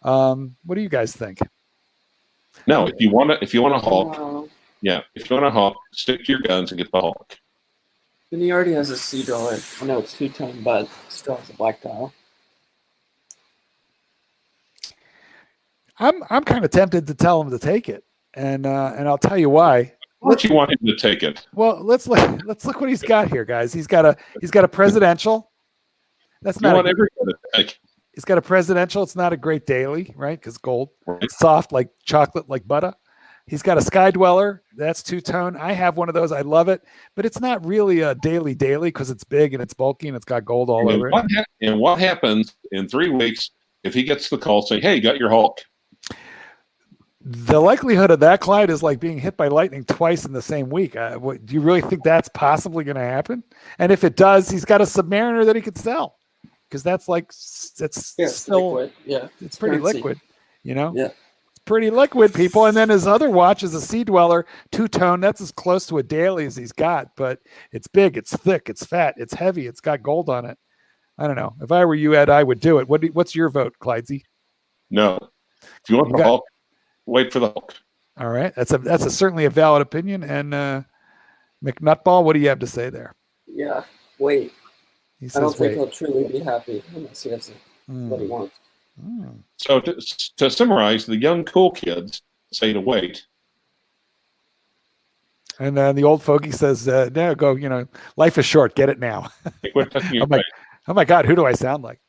What do you guys think? No, if you want a Hulk, if you want a Hulk, stick to your guns and get the Hulk. And he already has a Sea Dweller. I know it's two-tone, but still has a black dial. I'm kind of tempted to tell him to take it, and I'll tell you why. Why do you want him to take it? Well, let's look what he's got here, guys. He's got a presidential. That's not. You want everyone to take. He's got a presidential. It's not a great daily, right? Because gold, Right. it's soft like chocolate, like butter. He's got a Sky Dweller. That's two-tone. I have one of those. I love it, but it's not really a daily because it's big and it's bulky and it's got gold all over it. And what happens in 3 weeks if he gets the call saying, "Hey, got your Hulk"? The likelihood of that, Clyde, is like being hit by lightning twice in the same week. Do you really think that's possibly going to happen? And if it does, he's got a Submariner that he could sell, because that's like it's still liquid. Yeah, it's pretty currency. liquid, you know. Yeah. Pretty liquid, people. And then his other watch is a Sea Dweller two-tone. That's as close to a daily as he's got, but it's big, it's thick, it's fat, it's heavy, it's got gold on it. I don't know. If I were you, Ed, I would do it. What's your vote, Clydesy? No. If you want the Hulk, wait for the Hulk. All right. That's certainly a valid opinion. And McNutball, what do you have to say there? Yeah, wait. He says, I don't think wait. he'll truly be happy unless he has what he wants. So to summarize, the young cool kids say to wait. And then the old fogey says, no, go, life is short. Get it now. Quit touching your face. Oh my God, who do I sound like?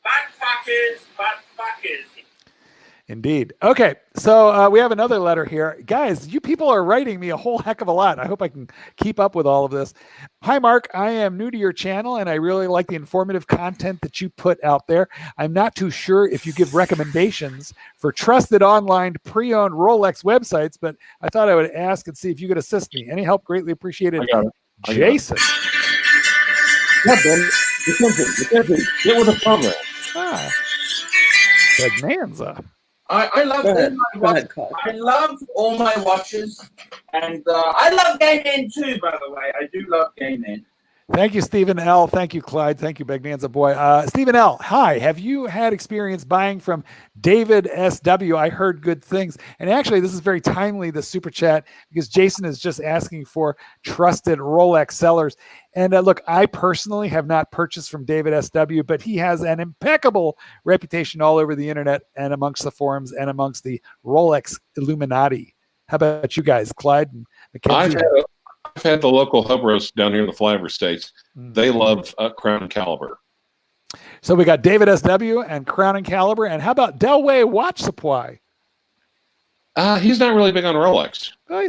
Butt fuckers, butt fuckers. Indeed. Okay, so we have another letter here. Guys, you people are writing me a whole heck of a lot. I hope I can keep up with all of this. Hi, Mark. I am new to your channel, and I really like the informative content that you put out there. I'm not too sure if you give recommendations for trusted online pre-owned Rolex websites, but I thought I would ask and see if you could assist me. Any help greatly appreciated. I got it. Jason. Yeah, Ben. Get with the program. Ah. Bonanza. I love Go ahead. all Go my ahead, watches. Clyde. I love all my watches, and I love gaming too. By the way, I do love gaming. Thank you, Stephen L. Thank you, Clyde. Thank you, Bagnanza boy. Stephen L. Hi. Have you had experience buying from David S.W.? I heard good things. And actually, this is very timely, the super chat, because Jason is just asking for trusted Rolex sellers. And look, I personally have not purchased from David S.W., but he has an impeccable reputation all over the internet and amongst the forums and amongst the Rolex Illuminati. How about you guys, Clyde and Mackenzie? I've had the local hub roast down here in the Flyover States. They love Crown and Caliber. So we got David S.W. and Crown and Caliber. And how about Delway Watch Supply? He's not really big on Rolex. Oh, he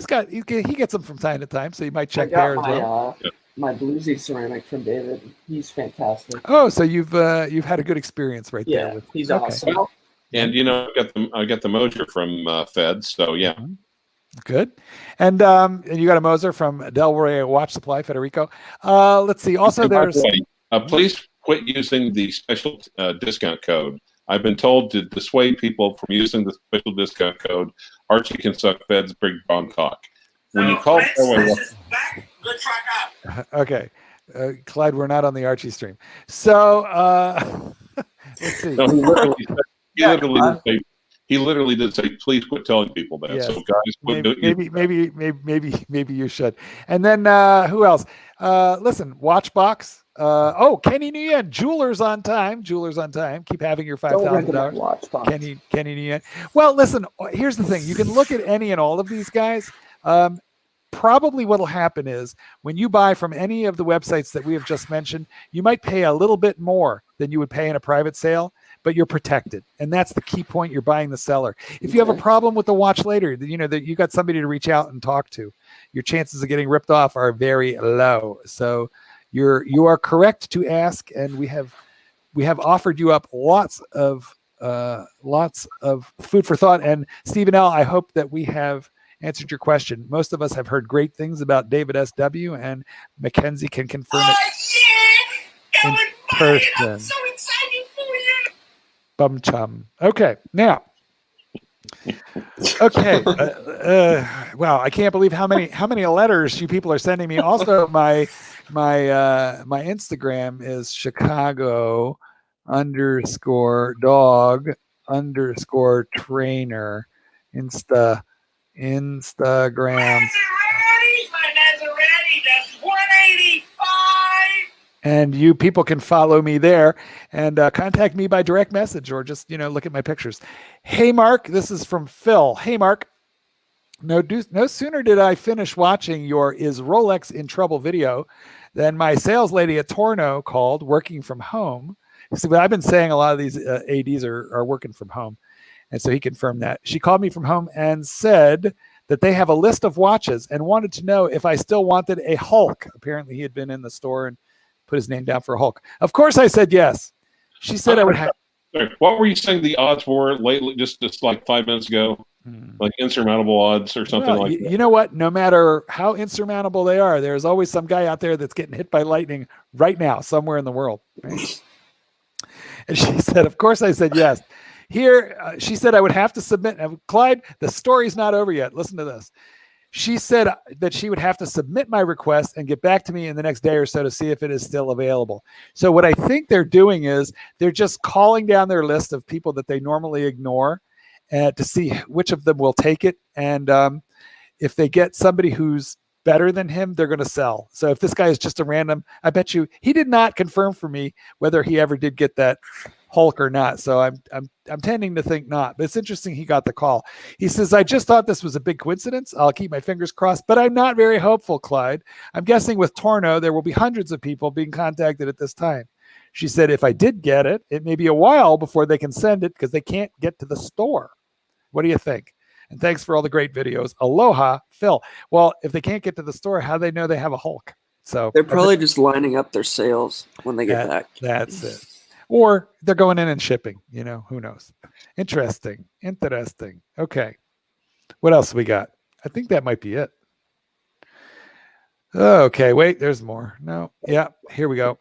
gets them from time to time, so you might check I there got as well. my bluesy ceramic from David. He's fantastic. Oh, so you've had a good experience right there. Yeah, he's awesome. And I got the Mosier from Fed. So yeah. Mm-hmm. Good. And you got a Moser from Delray Watch Supply, Federico. Let's see. Also, And by there's. the way, please quit using the special discount code. I've been told to dissuade people from using the special discount code. Archie can suck Fed's big brown cock. When you call Princess is back. Good truck up. Okay, Clyde, we're not on the Archie stream. So let's see. No, he literally did say, please quit telling people that. Yes. So guys, quit maybe you should. And then who else? Listen, Watchbox. Kenny Nguyen, Jewelers on Time. Keep having your $5,000. Watchbox. Kenny Nguyen. Well, listen. Here's the thing. You can look at any and all of these guys. Probably what'll happen is when you buy from any of the websites that we have just mentioned, you might pay a little bit more than you would pay in a private sale, but you're protected. And that's the key point. You're buying the seller. If you have a problem with the watch later, that you got somebody to reach out and talk to, your chances of getting ripped off are very low. So you are correct to ask. And we have offered you up lots of food for thought. And Stephen L., I hope that we have answered your question. Most of us have heard great things about David S.W. and Mackenzie can confirm it in person. I'm so excited for you. Bum chum. Okay, now. Okay. Wow, I can't believe how many letters you people are sending me. Also, my Instagram is Chicago_dog_trainer Instagram. My Maserati, that's 185. And you people can follow me there and contact me by direct message or just, look at my pictures. Hey, Mark, this is from Phil. Hey, Mark. No sooner did I finish watching your Is Rolex in Trouble video than my sales lady at Torno called, working from home. See, but I've been saying a lot of these ADs are working from home. And so he confirmed that. She called me from home and said that they have a list of watches and wanted to know if I still wanted a Hulk. Apparently he had been in the store and put his name down for a Hulk. Of course I said yes. She said I would have. What were you saying the odds were lately, just like 5 minutes ago? Like insurmountable odds or something like that? You know what? No matter how insurmountable they are, there's always some guy out there that's getting hit by lightning right now somewhere in the world. Right? And she said, of course I said yes. Here, she said I would have to submit. Clyde, the story's not over yet. Listen to this. She said that she would have to submit my request and get back to me in the next day or so to see if it is still available. So what I think they're doing is they're just calling down their list of people that they normally ignore to see which of them will take it. And if they get somebody who's better than him, they're going to sell. So if this guy is just a random, I bet you he did not confirm for me whether he ever did get that Hulk or not. So I'm tending to think not, but it's interesting he got the call. He says, I just thought this was a big coincidence. I'll keep my fingers crossed, but I'm not very hopeful, Clyde. I'm guessing with Torno, there will be hundreds of people being contacted at this time. She said, if I did get it, it may be a while before they can send it because they can't get to the store. What do you think? And thanks for all the great videos. Aloha, Phil. Well, if they can't get to the store, how do they know they have a Hulk? So they're probably just lining up their sales when they get back. That's it. Or they're going in and shipping, who knows? Interesting. Okay. What else we got? I think that might be it. Okay, wait, there's more. No. Yeah, here we go.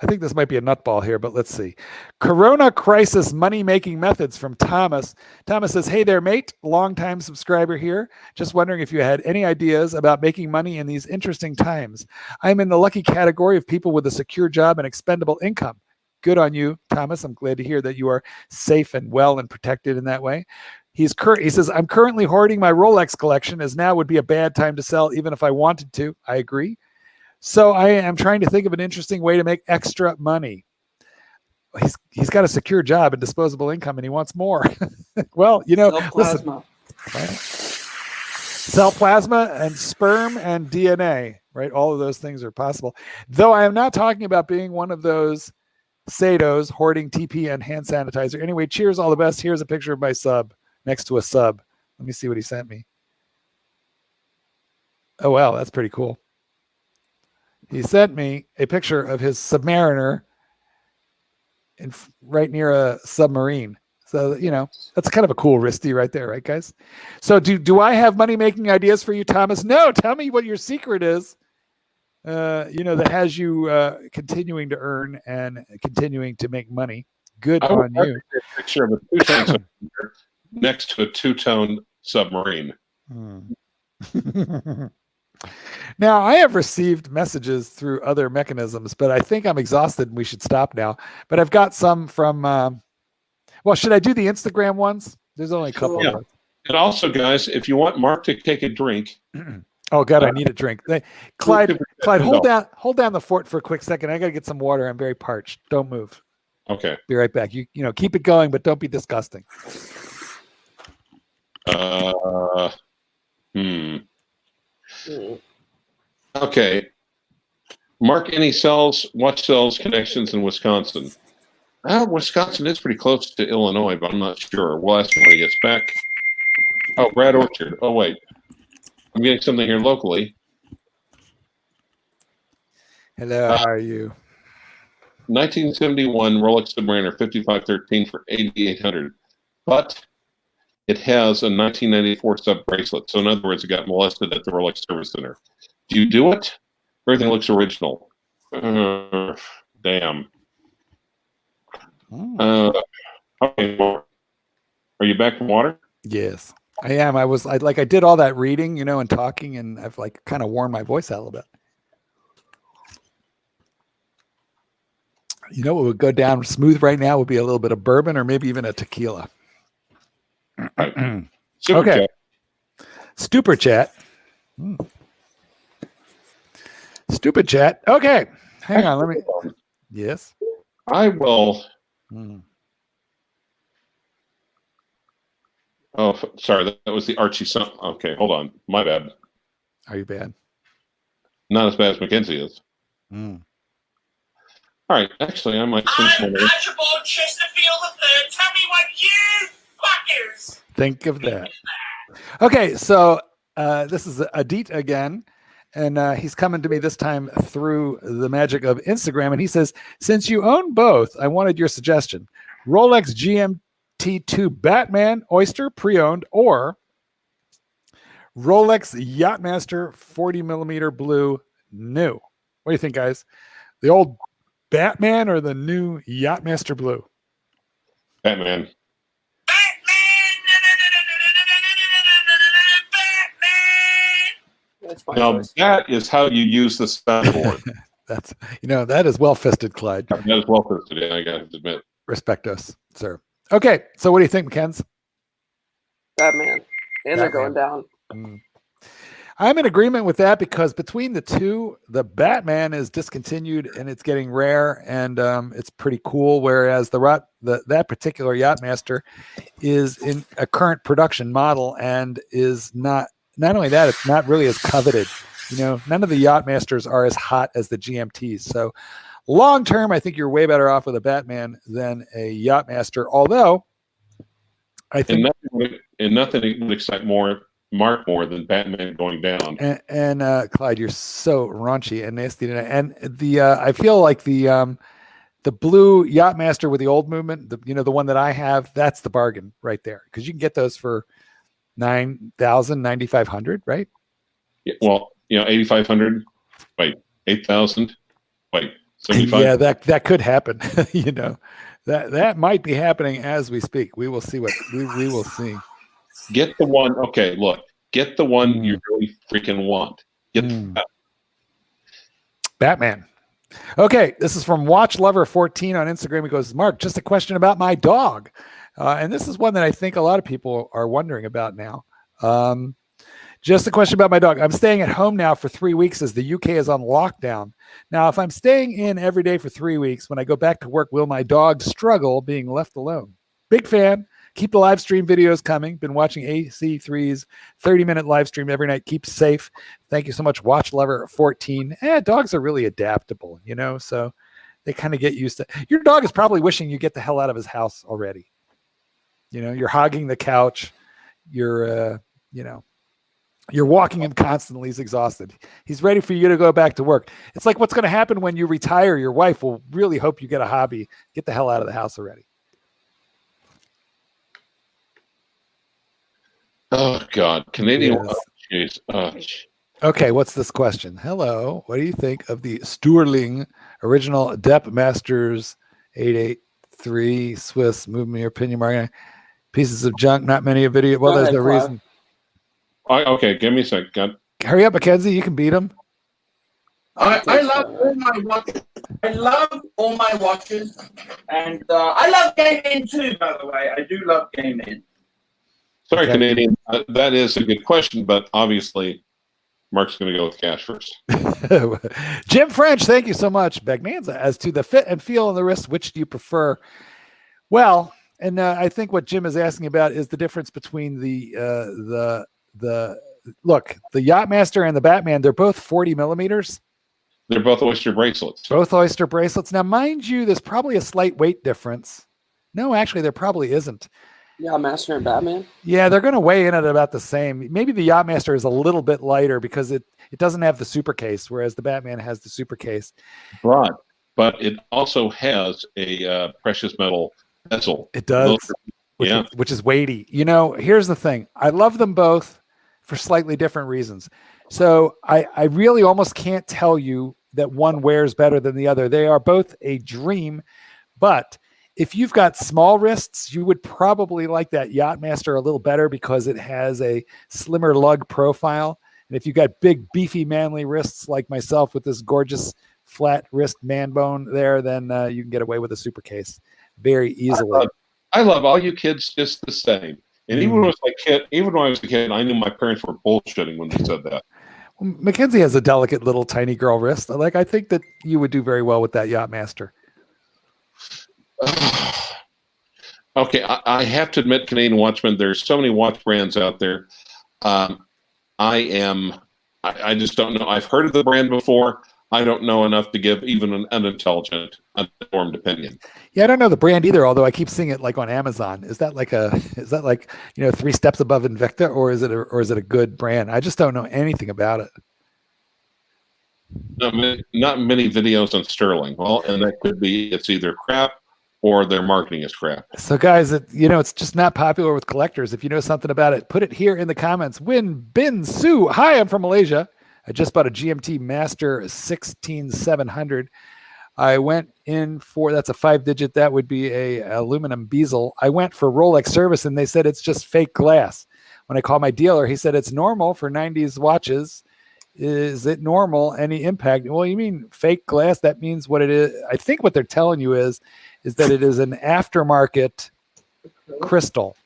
I think this might be a nutball here, but let's see. Corona crisis money-making methods from Thomas. Thomas says, hey there, mate. Long-time subscriber here. Just wondering if you had any ideas about making money in these interesting times. I'm in the lucky category of people with a secure job and expendable income. Good on you, Thomas. I'm glad to hear that you are safe and well and protected in that way. He says, I'm currently hoarding my Rolex collection as now would be a bad time to sell even if I wanted to. I agree. So I am trying to think of an interesting way to make extra money. He's got a secure job and disposable income, and he wants more. Well, Sell plasma. Listen, sell plasma and sperm and DNA, right? All of those things are possible. Though I am not talking about being one of those sados hoarding TP and hand sanitizer. Anyway, cheers, all the best. Here's a picture of my sub next to a sub. Let me see what he sent me. Oh, wow, that's pretty cool. He sent me a picture of his Submariner right near a submarine. So, that's kind of a cool wristy right there, right, guys? So do I have money-making ideas for you, Thomas? No, tell me what your secret is, that has you continuing to earn and continuing to make money. Good on you. A picture of a two-tone submarine next to a two-tone submarine. Now, I have received messages through other mechanisms, but I think I'm exhausted and we should stop now. But I've got some from, should I do the Instagram ones? There's only a couple of them. And also, guys, if you want Mark to take a drink. Oh, God, I need a drink. Clyde, hold down the fort for a quick second. I got to get some water. I'm very parched. Don't move. Okay. Be right back. You keep it going, but don't be disgusting. Okay. Mark, any watch sales connections in Wisconsin? Wisconsin is pretty close to Illinois, but I'm not sure. We'll ask him when he gets back. Oh, Brad Orchard. Oh, wait. I'm getting something here locally. Hello, how are you? 1971 Rolex Submariner 5513 for $8,800. But it has a 1994 sub bracelet. So in other words, it got molested at the Rolex Service Center. Do you do it? Everything looks original. Damn. Okay. Are you back from water? Yes, I am. I did all that reading, and talking, and I've kind of worn my voice out a little bit. What would go down smooth right now would be a little bit of bourbon or maybe even a tequila. Right. Okay. Stupid chat. Stupid chat. Okay. Hang on. Let me. Yes. I will. Oh, sorry. That was the Archie song. Okay. Hold on. My bad. Are you bad? Not as bad as Mackenzie is. All right, actually, I might swing I'm Archibald Chesterfield III. Tell me what you fuckers Think of that. Okay, so this is Adit again, and he's coming to me this time through the magic of Instagram, and he says, since you own both, I wanted your suggestion. Rolex GMT2 Batman Oyster pre-owned or Rolex Yachtmaster 40 millimeter blue new. What do you think, guys? The old Batman or the new Yachtmaster blue? Batman. That's my Now choice. that is how you use the soundboard. That's that is well fisted, Clyde. That is well put today, I got to admit. Respect us, sir. Okay, so what do you think, McKenz? Batman. And they're Batman. going down. I'm in agreement with that because between the two, the Batman is discontinued and it's getting rare and it's pretty cool. Whereas that particular Yachtmaster is in a current production model and is not only that, it's not really as coveted. None of the Yachtmasters are as hot as the GMTs. So long term, I think you're way better off with a Batman than a Yachtmaster. Although I think nothing would excite Mark more than Batman going down. And Clyde, you're so raunchy and nasty tonight. And I feel like the blue Yachtmaster with the old movement, the one that I have, that's the bargain right there because you can get those for $9,000, $9,500, right? Yeah, well, 8,500. Wait, 8,000. Wait, 75. Yeah, that could happen. That might be happening as we speak. We will see what we will see. Get the one. Okay, look. Get the one you really freaking want. Get that. Batman. Okay, this is from Watch Lover 14 on Instagram. He goes, Mark, just a question about my dog. And this is one that I think a lot of people are wondering about now. Just a question about my dog. I'm staying at home now for 3 weeks as the UK is on lockdown. Now, if I'm staying in every day for 3 weeks, when I go back to work, will my dog struggle being left alone? Big fan. Keep the live stream videos coming. Been watching AC3's 30-minute live stream every night. Keep safe. Thank you so much, Watch Lover 14. Dogs are really adaptable, so they kind of get used to. Your dog is probably wishing you get the hell out of his house already. You're hogging the couch. You're walking him constantly. He's exhausted. He's ready for you to go back to work. It's like what's going to happen when you retire. Your wife will really hope you get a hobby. Get the hell out of the house already. Oh, God. Canadian. Yes. Oh, jeez. Okay, what's this question? Hello. What do you think of the Sterling original Depp Masters 883 Swiss? Move me your opinion, Mark. Pieces of junk, not many a video. Well, there's no reason. Okay, give me a second. Hurry up, Mackenzie. You can beat him. I love all my watches. I love all my watches, and I love gaming too. By the way, I do love gaming. Sorry, Okay. Canadian. That is a good question, but obviously, Mark's going to go with cash first. Jim French, thank you so much. Bagnanza, as to the fit and feel on the wrist, which do you prefer? Well, and I think what Jim is asking about is the difference between the Yachtmaster and the Batman. They're both 40 millimeters. They're both oyster bracelets. Both oyster bracelets. Now, mind you, there's probably a slight weight difference. No, actually, there probably isn't. Yachtmaster and Batman? Yeah, they're going to weigh in at about the same. Maybe the Yachtmaster is a little bit lighter because it doesn't have the super case, whereas the Batman has the super case. But it also has a precious metal bezel. It does, which is weighty. Here's the thing. I love them both for slightly different reasons. So I really almost can't tell you that one wears better than the other. They are both a dream, but if you've got small wrists, you would probably like that Yachtmaster a little better because it has a slimmer lug profile. And if you've got big, beefy, manly wrists like myself with this gorgeous flat wrist man bone there, then you can get away with a super case very easily. I love all you kids just the same. And even when I was a kid, I knew my parents were bullshitting when they said that. Well, Mackenzie has a delicate little tiny girl wrist. I think that you would do very well with that Yachtmaster. Okay, I have to admit, Canadian Watchman, there's so many watch brands out there. I just don't know. I've heard of the brand before. I don't know enough to give even an unintelligent, uninformed opinion. Yeah, I don't know the brand either, although I keep seeing it like on Amazon. Is that like 3 steps above Invicta, or is it a good brand? I just don't know anything about it. Not many videos on Sterling. Well, and that could be it's either crap or their marketing is crap. So guys, it's just not popular with collectors. If you know something about it, put it here in the comments. Win Bin Su. Hi, I'm from Malaysia. I just bought a GMT Master 16700. I went in for, that's a 5-digit. That would be a aluminum bezel. I went for Rolex service and they said it's just fake glass. When I called my dealer, he said it's normal for 90s watches. Is it normal? Any impact? Well, you mean fake glass? That means what it is. I think what they're telling you is that it is an aftermarket crystal.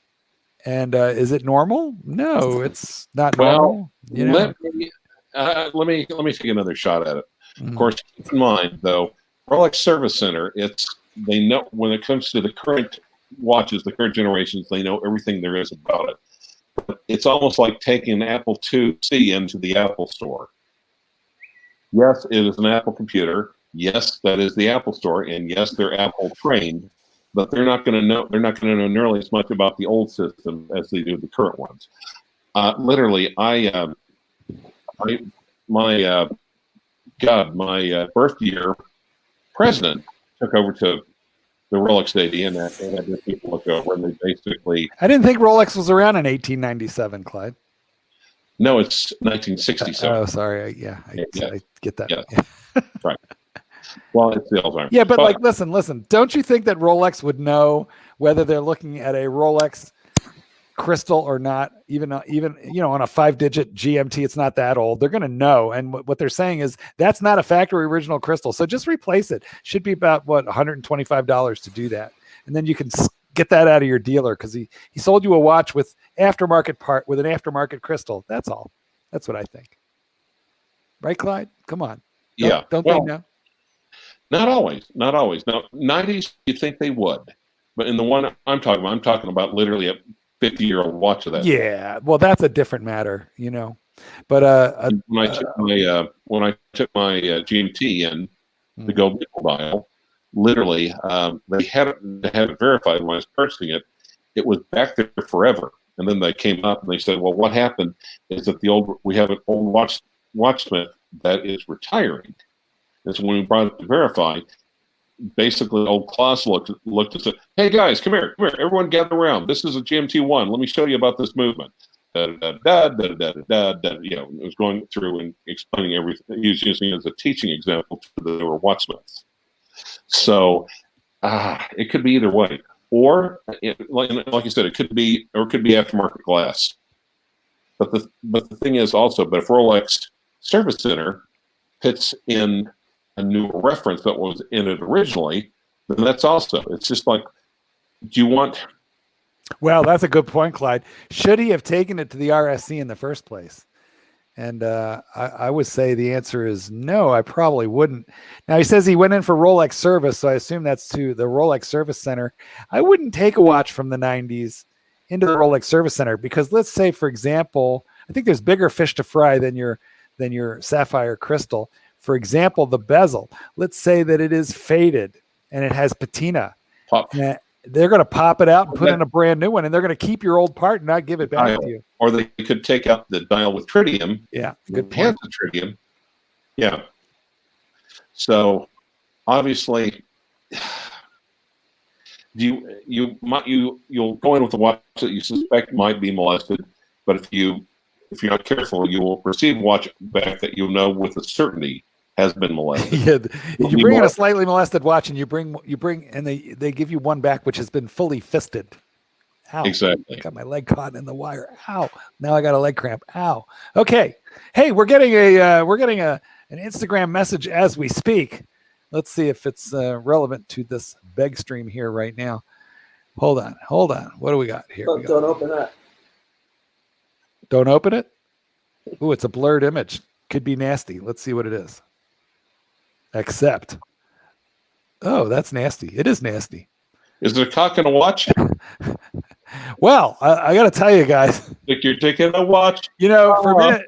And is it normal? No, it's not normal. Well, let me take another shot at it. Of course, keep in mind though, Rolex Service Center, they know when it comes to the current watches, the current generations, they know everything there is about it. But it's almost like taking an Apple IIc into the Apple Store. Yes, it is an Apple computer. Yes, that is the Apple Store, and yes, they're Apple trained, but they're not going to know. They're not going to know nearly as much about the old system as they do the current ones. Literally, my birth year president took over to the Rolex Day, and had the people look over, and they basically. I didn't think Rolex was around in 1897, Clyde. No, it's 1967. Oh, sorry. I get that. Yeah. Right. Well, it's the Alzheimer's. Yeah, but like, listen. Don't you think that Rolex would know whether they're looking at a Rolex crystal or not? Even on a 5-digit GMT, it's not that old. They're going to know. And what they're saying is that's not a factory original crystal. So just replace it. Should be about $125 to do that. And then you can get that out of your dealer because he sold you a watch with aftermarket part with an aftermarket crystal. That's all. That's what I think. Right, Clyde? Come on. Don't they know? Not always. Not always. Now, 90s, you'd think they would. But in the one I'm talking about literally a 50-year-old watch of that. Yeah. Well, that's a different matter, But when I took my GMT in to go nickel dial, literally, they had it verified when I was purchasing it. It was back there forever. And then they came up and they said, well, what happened is that we have an old watchsmith that is retiring. And so when we brought it to verify, basically old Klaus looked and said, hey guys, come here, everyone gather around. This is a GMT1. Let me show you about this movement. It was going through and explaining everything. He was using it as a teaching example to the newer watchsmiths. So it could be either way. Or, like you said, it could be aftermarket glass. But the thing is also, but if Rolex Service Center puts in a new reference that was in it originally, then that's also, it's just like, do you want... Well, that's a good point, Clyde. Should he have taken it to the RSC in the first place? And I would say the answer is no, I probably wouldn't. Now, he says he went in for Rolex service, so I assume that's to the Rolex Service Center. I wouldn't take a watch from the 90s into the Rolex Service Center because let's say, for example, I think there's bigger fish to fry than your sapphire crystal. For example, the bezel. Let's say that it is faded and it has patina. Pop. They're going to pop it out and put in a brand new one, and they're going to keep your old part and not give it back to you. Or they could take out the dial with tritium. Yeah, good point. The tritium. Yeah. So obviously, you'll go in with a watch that you suspect might be molested, but if you're not careful, you will receive a watch back that you'll know with a certainty has been molested. Yeah, you bring in a slightly molested watch, and you bring, and they give you one back which has been fully fisted. Ow. Exactly. I got my leg caught in the wire. Ow! Now I got a leg cramp. Ow. Okay. Hey, we're getting an Instagram message as we speak. Let's see if it's relevant to this beg stream here right now. Hold on. What do we got here? Don't open that. Don't open it. Ooh, it's a blurred image. Could be nasty. Let's see what it is. Accept. Oh, that's nasty. It is nasty. Is it a cock and a watch? Well, I got to tell you guys. Think you're taking a watch? For a minute,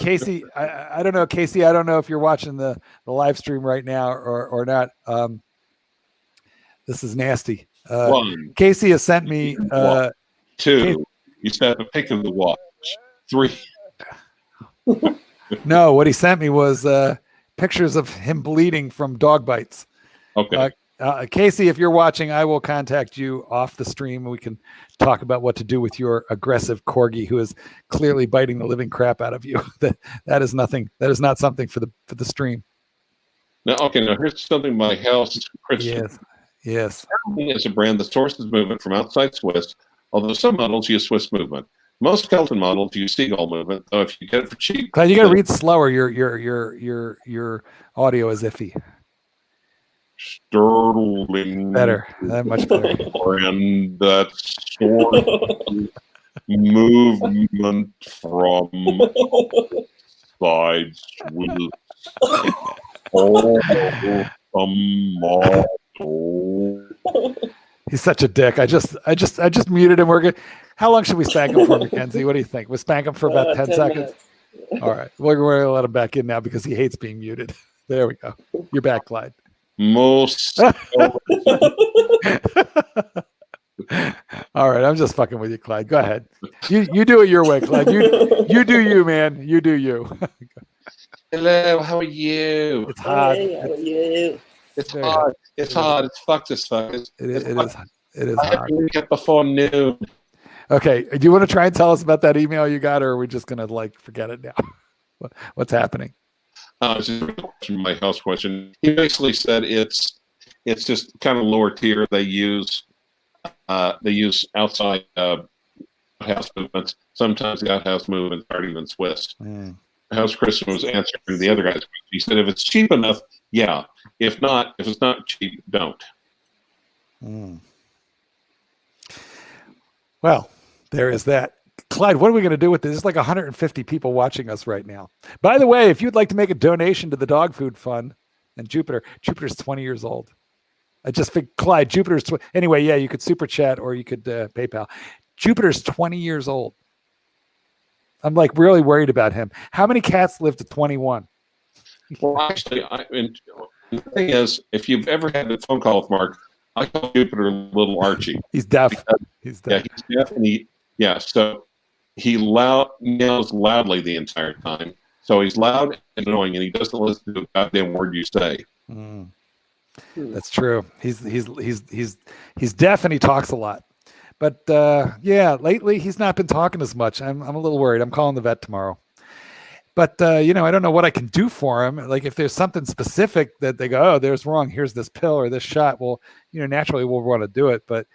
Casey, I don't know, Casey. I don't know if you're watching the live stream right now or not. This is nasty. One, Casey has sent me. two. Casey, you sent a pic of the watch. 3. no, what he sent me was pictures of him bleeding from dog bites. Okay. Casey, if you're watching, I will contact you off the stream. We can talk about what to do with your aggressive corgi who is clearly biting the living crap out of you. that is nothing. That is not something for the stream. Now, here's something by House Christian. Yes. Is a brand that sources movement from outside Swiss, although some models use Swiss movement. Most Kelton models use Seagull movement, though if you get it for cheap. Glad you got to read slower. Your audio is iffy. Sterling. Better. Much better. Brand that sources movement from outside Swiss. He's such a dick. I just muted him. We're good. How long should we spank him for, Mackenzie? What do you think? We'll spank him for about 10 seconds. All right. We're going to let him back in now because he hates being muted. There we go. You're back, Clyde. Most. All right. I'm just fucking with you, Clyde. Go ahead. You do it your way, Clyde. You do you, man. You do you. Hello. How are you? It's hot. Hey, how are you? It's hot. It's hot. It's fucked as fuck. It is hot. I have to before noon. Okay. Do you want to try and tell us about that email you got, or are we just going to forget it now? What's happening? It's just my house question. He basically said it's just kind of lower tier. They use outside house movements. Sometimes the outhouse movements aren't even Swiss. House Christian was answering the other guy's question. He said if it's cheap enough, yeah. If it's not cheap, don't. Well, there is that. Clyde, what are we going to do with this? There's like 150 people watching us right now. By the way, if you'd like to make a donation to the dog food fund and Jupiter's 20 years old. I just think Clyde, anyway, yeah, you could super chat or you could PayPal. Jupiter's 20 years old. I'm really worried about him. How many cats live to 21? Well, actually, the thing is, if you've ever had a phone call with Mark, I call Jupiter Little Archie. He's deaf. He's deaf. Yeah, he's deaf, and so he yells loudly the entire time. So he's loud and annoying, and he doesn't listen to a goddamn word you say. That's true. He's deaf and he talks a lot. But yeah, lately he's not been talking as much. I'm a little worried. I'm calling the vet tomorrow. But I don't know what I can do for him. Like if there's something specific that they go, oh, there's wrong. Here's this pill or this shot. Well, naturally we'll want to do it. But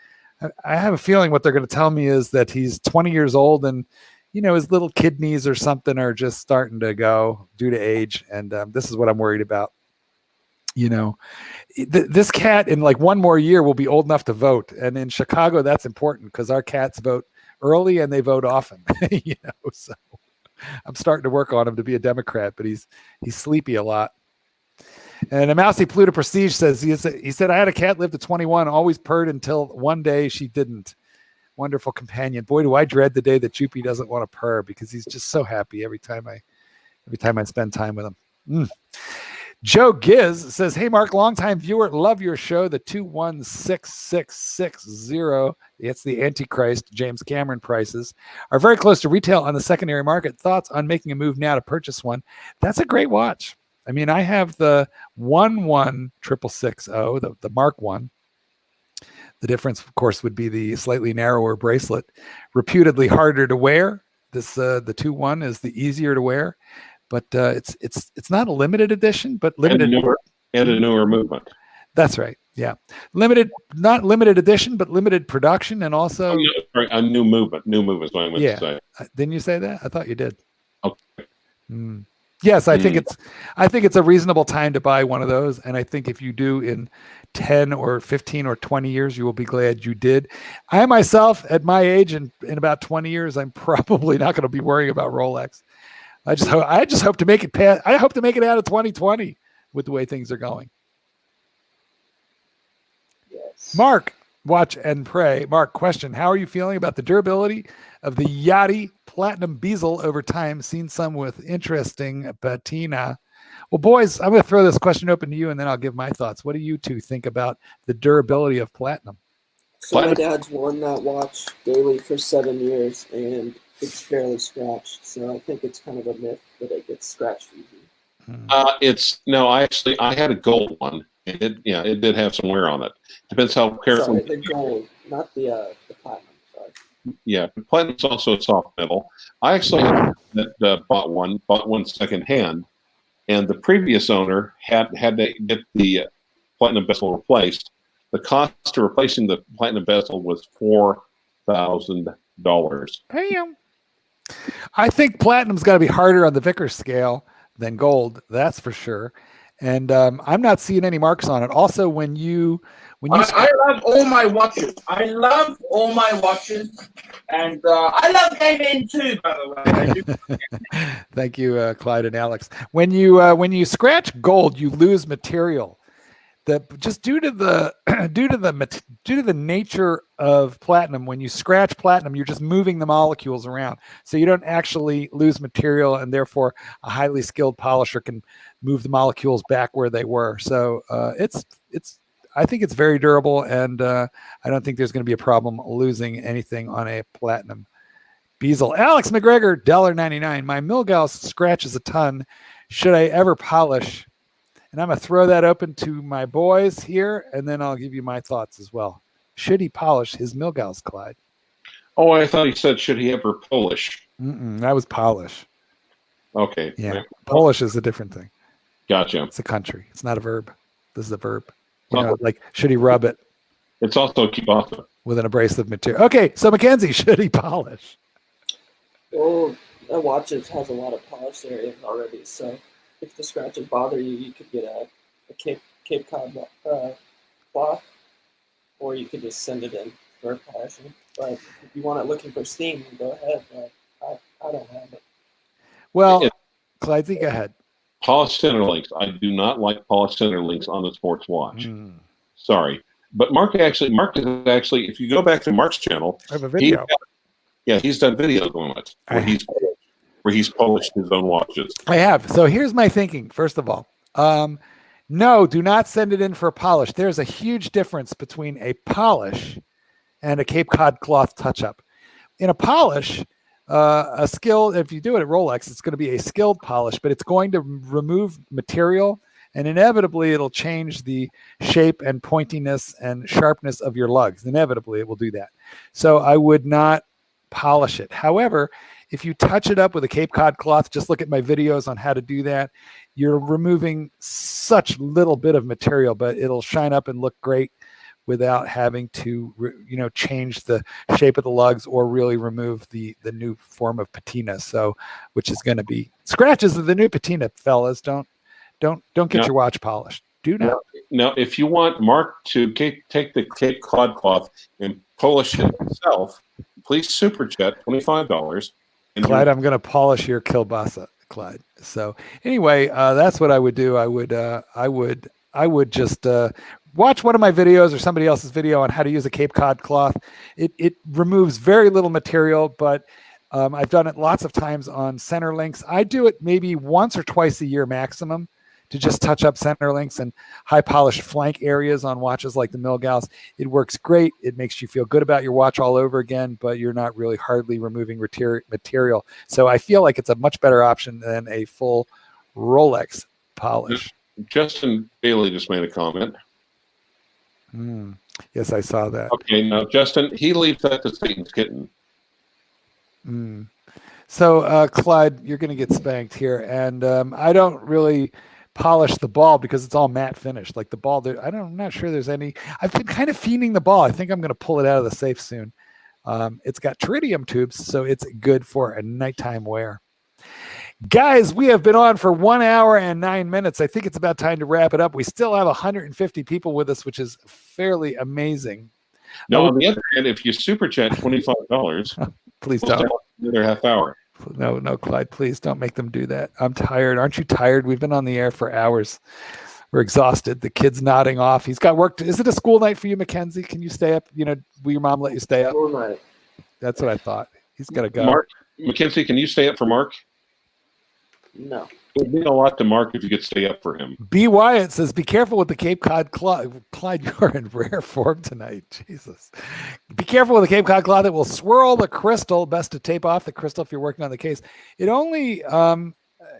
I have a feeling what they're going to tell me is that he's 20 years old and, his little kidneys or something are just starting to go due to age. And this is what I'm worried about. This cat in one more year will be old enough to vote. And in Chicago, that's important because our cats vote early and they vote often, so I'm starting to work on him to be a Democrat, but he's sleepy a lot. And a Mousy Pluto Prestige says, he said, I had a cat live to 21, always purred until one day she didn't. Wonderful companion. Boy, do I dread the day that Joopy doesn't want to purr because he's just so happy every time I spend time with him. Joe Giz says, hey, Mark, longtime viewer, love your show, the 216660. It's the Antichrist James Cameron prices are very close to retail on the secondary market. Thoughts on making a move now to purchase one? That's a great watch. I mean, I have the 11660, the Mark 1. The difference, of course, would be the slightly narrower bracelet, reputedly harder to wear. This the 2-1 is the easier to wear. But it's not a limited edition, but limited and a newer movement. That's right. Yeah, not limited edition, but limited production, and also a new movement. New movement is what I meant to say. Didn't you say that? I thought you did. Okay. Yes, I think it's a reasonable time to buy one of those, and I think if you do in 10 or 15 or 20 years, you will be glad you did. I myself, at my age, and in about 20 years, I'm probably not going to be worrying about Rolex. I just hope to make it past. I hope to make it out of 2020 with the way things are going. Yes. Mark, watch and pray. Mark, question: how are you feeling about the durability of the Yachty Platinum Bezel over time? Seen some with interesting patina. Well, boys, I'm going to throw this question open to you, and then I'll give my thoughts. What do you two think about the durability of platinum? So my dad's worn that watch daily for 7 years, and it's barely scratched. So I think it's kind of a myth that it gets scratched easy. I had a gold one. It did have some wear on it. Depends how carefully. Sorry, the gold, not the platinum. Sorry. Yeah, platinum's also a soft metal. I actually bought one secondhand, and the previous owner had to get the platinum bezel replaced. The cost of replacing the platinum bezel was $4,000. Damn. I think platinum's got to be harder on the Vickers scale than gold. That's for sure. And I'm not seeing any marks on it. Also, when you I love all my watches. I love all my watches, and I love gaming too. By the way, I do. Thank you, Clyde and Alex. When you scratch gold, you lose material. Just due to the nature of platinum, when you scratch platinum, you're just moving the molecules around, so you don't actually lose material, and therefore a highly skilled polisher can move the molecules back where they were. So I think it's very durable, and I don't think there's going to be a problem losing anything on a platinum bezel. Alex McGregor, $1.99. My Milgauss scratches a ton. Should I ever polish? And I'm going to throw that open to my boys here, and then I'll give you my thoughts as well. Should he polish his Milgauss, Clyde? Oh, I thought he said, should he ever polish? That was polish. Okay. Yeah. Right. Polish is a different thing. Gotcha. It's a country. It's not a verb. This is a verb. Like, should he rub it? It's also kibata. With an abrasive material. Okay, so Mackenzie, should he polish? Well, that watch has a lot of polish area already, so if the scratches bother you, you could get a Cape Cod cloth, or you could just send it in for polishing. But if you want it looking pristine, go ahead. But I don't have it. Well, Clyde, go ahead. Polished center links. I do not like polished center links on the sports watch. Sorry. But Mark is actually, if you go back to Mark's channel, I have a video. He's done videos on it where he's polished his own watches. I have. So here's my thinking. First of all, no, do not send it in for a polish. There's a huge difference between a polish and a Cape Cod cloth touch-up. In a polish, a skilled, if you do it at Rolex, it's going to be a skilled polish, but it's going to remove material, and inevitably it'll change the shape and pointiness and sharpness of your lugs. Inevitably, it will do that. So I would not polish it. However, if you touch it up with a Cape Cod cloth, just look at my videos on how to do that. You're removing such little bit of material, but it'll shine up and look great without having to, change the shape of the lugs or really remove the new form of patina. So, which is going to be scratches of the new patina, fellas. Don't get your watch polished. Do not. Now, if you want Mark to take the Cape Cod cloth and polish it himself, please super chat $25. Clyde, I'm going to polish your kielbasa, Clyde. So anyway, that's what I would do. I would just watch one of my videos or somebody else's video on how to use a Cape Cod cloth. It removes very little material, but I've done it lots of times on center links. I do it maybe once or twice a year maximum to just touch up center links and high polished flank areas on watches like the Milgauss. It works great. It makes you feel good about your watch all over again, but you're not really hardly removing material. So I feel like it's a much better option than a full Rolex polish. Justin Bailey just made a comment. Yes, I saw that. Okay, now Justin, he leaves that to Satan's kitten. So Clyde, you're going to get spanked here, and I don't really polish the ball because it's all matte finished. Like the ball, I'm not sure there's any. I've been kind of fiending the ball. I think I'm going to pull it out of the safe soon. It's got tritium tubes, so it's good for a nighttime wear. Guys, we have been on for 1 hour and 9 minutes. I think it's about time to wrap it up. We still have 150 people with us, which is fairly amazing. Now, on the other hand, if you super chat $25, please don't. Another half hour. No, Clyde, please don't make them do that. I'm tired. Aren't you tired? We've been on the air for hours. We're exhausted. The kid's nodding off. He's got work. Is it a school night for you, Mackenzie? Can you stay up? Will your mom let you stay up? All night. That's what I thought. He's got to go. Mark, Mackenzie, can you stay up for Mark? No. It would mean a lot to Mark if you could stay up for him. B. Wyatt says, be careful with the Cape Cod Clyde. Clyde, you're in rare form tonight. Jesus. Be careful with the Cape Cod Clyde that will swirl the crystal. Best to tape off the crystal if you're working on the case. It only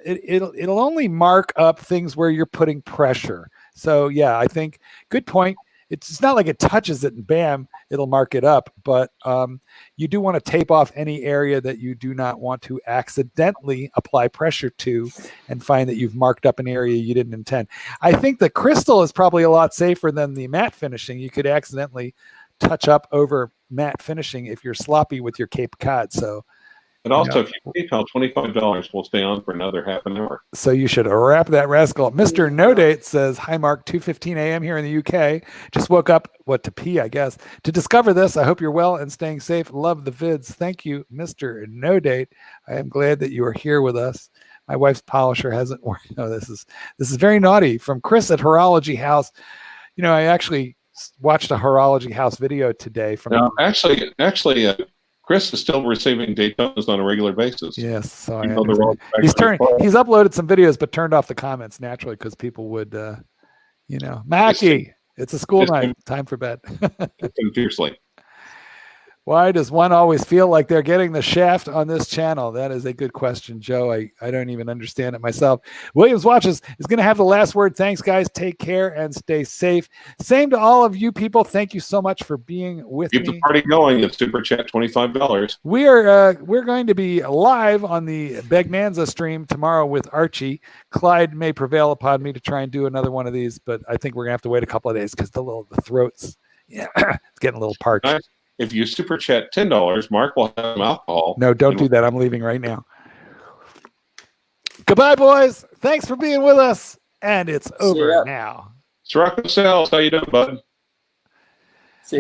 it'll only mark up things where you're putting pressure. So yeah, I think good point. It's not like it touches it and bam, it'll mark it up. But you do want to tape off any area that you do not want to accidentally apply pressure to and find that you've marked up an area you didn't intend. I think the crystal is probably a lot safer than the matte finishing. You could accidentally touch up over matte finishing if you're sloppy with your Cape Cod. So, and also, if you PayPal $25, we'll stay on for another half an hour. So you should wrap that rascal. Mr. No Date says, hi, Mark, 2:15 a.m. here in the UK. Just woke up, to pee, I guess. To discover this, I hope you're well and staying safe. Love the vids. Thank you, Mr. No Date. I am glad that you are here with us. My wife's polisher hasn't worked. No, this is very naughty. From Chris at Horology House. I actually watched a Horology House video today. Actually, Chris is still receiving Daytonas on a regular basis. Yes, so he's uploaded some videos, but turned off the comments naturally because people would, Mackie, it's a school night, time for bed. Fiercely. Why does one always feel like they're getting the shaft on this channel? That is a good question, Joe. I don't even understand it myself. Williams Watches is going to have the last word. Thanks, guys. Take care and stay safe. Same to all of you people. Thank you so much for being with me. Keep the party going at Super Chat $25. We're going to be live on the Begnanza stream tomorrow with Archie. Clyde may prevail upon me to try and do another one of these, but I think we're going to have to wait a couple of days because the throats, it's getting a little parched. If you super chat $10, Mark will have some alcohol. No, don't do that. I'm leaving right now. Goodbye, boys. Thanks for being with us. And it's over now. Sirocco Sales, how you doing, bud?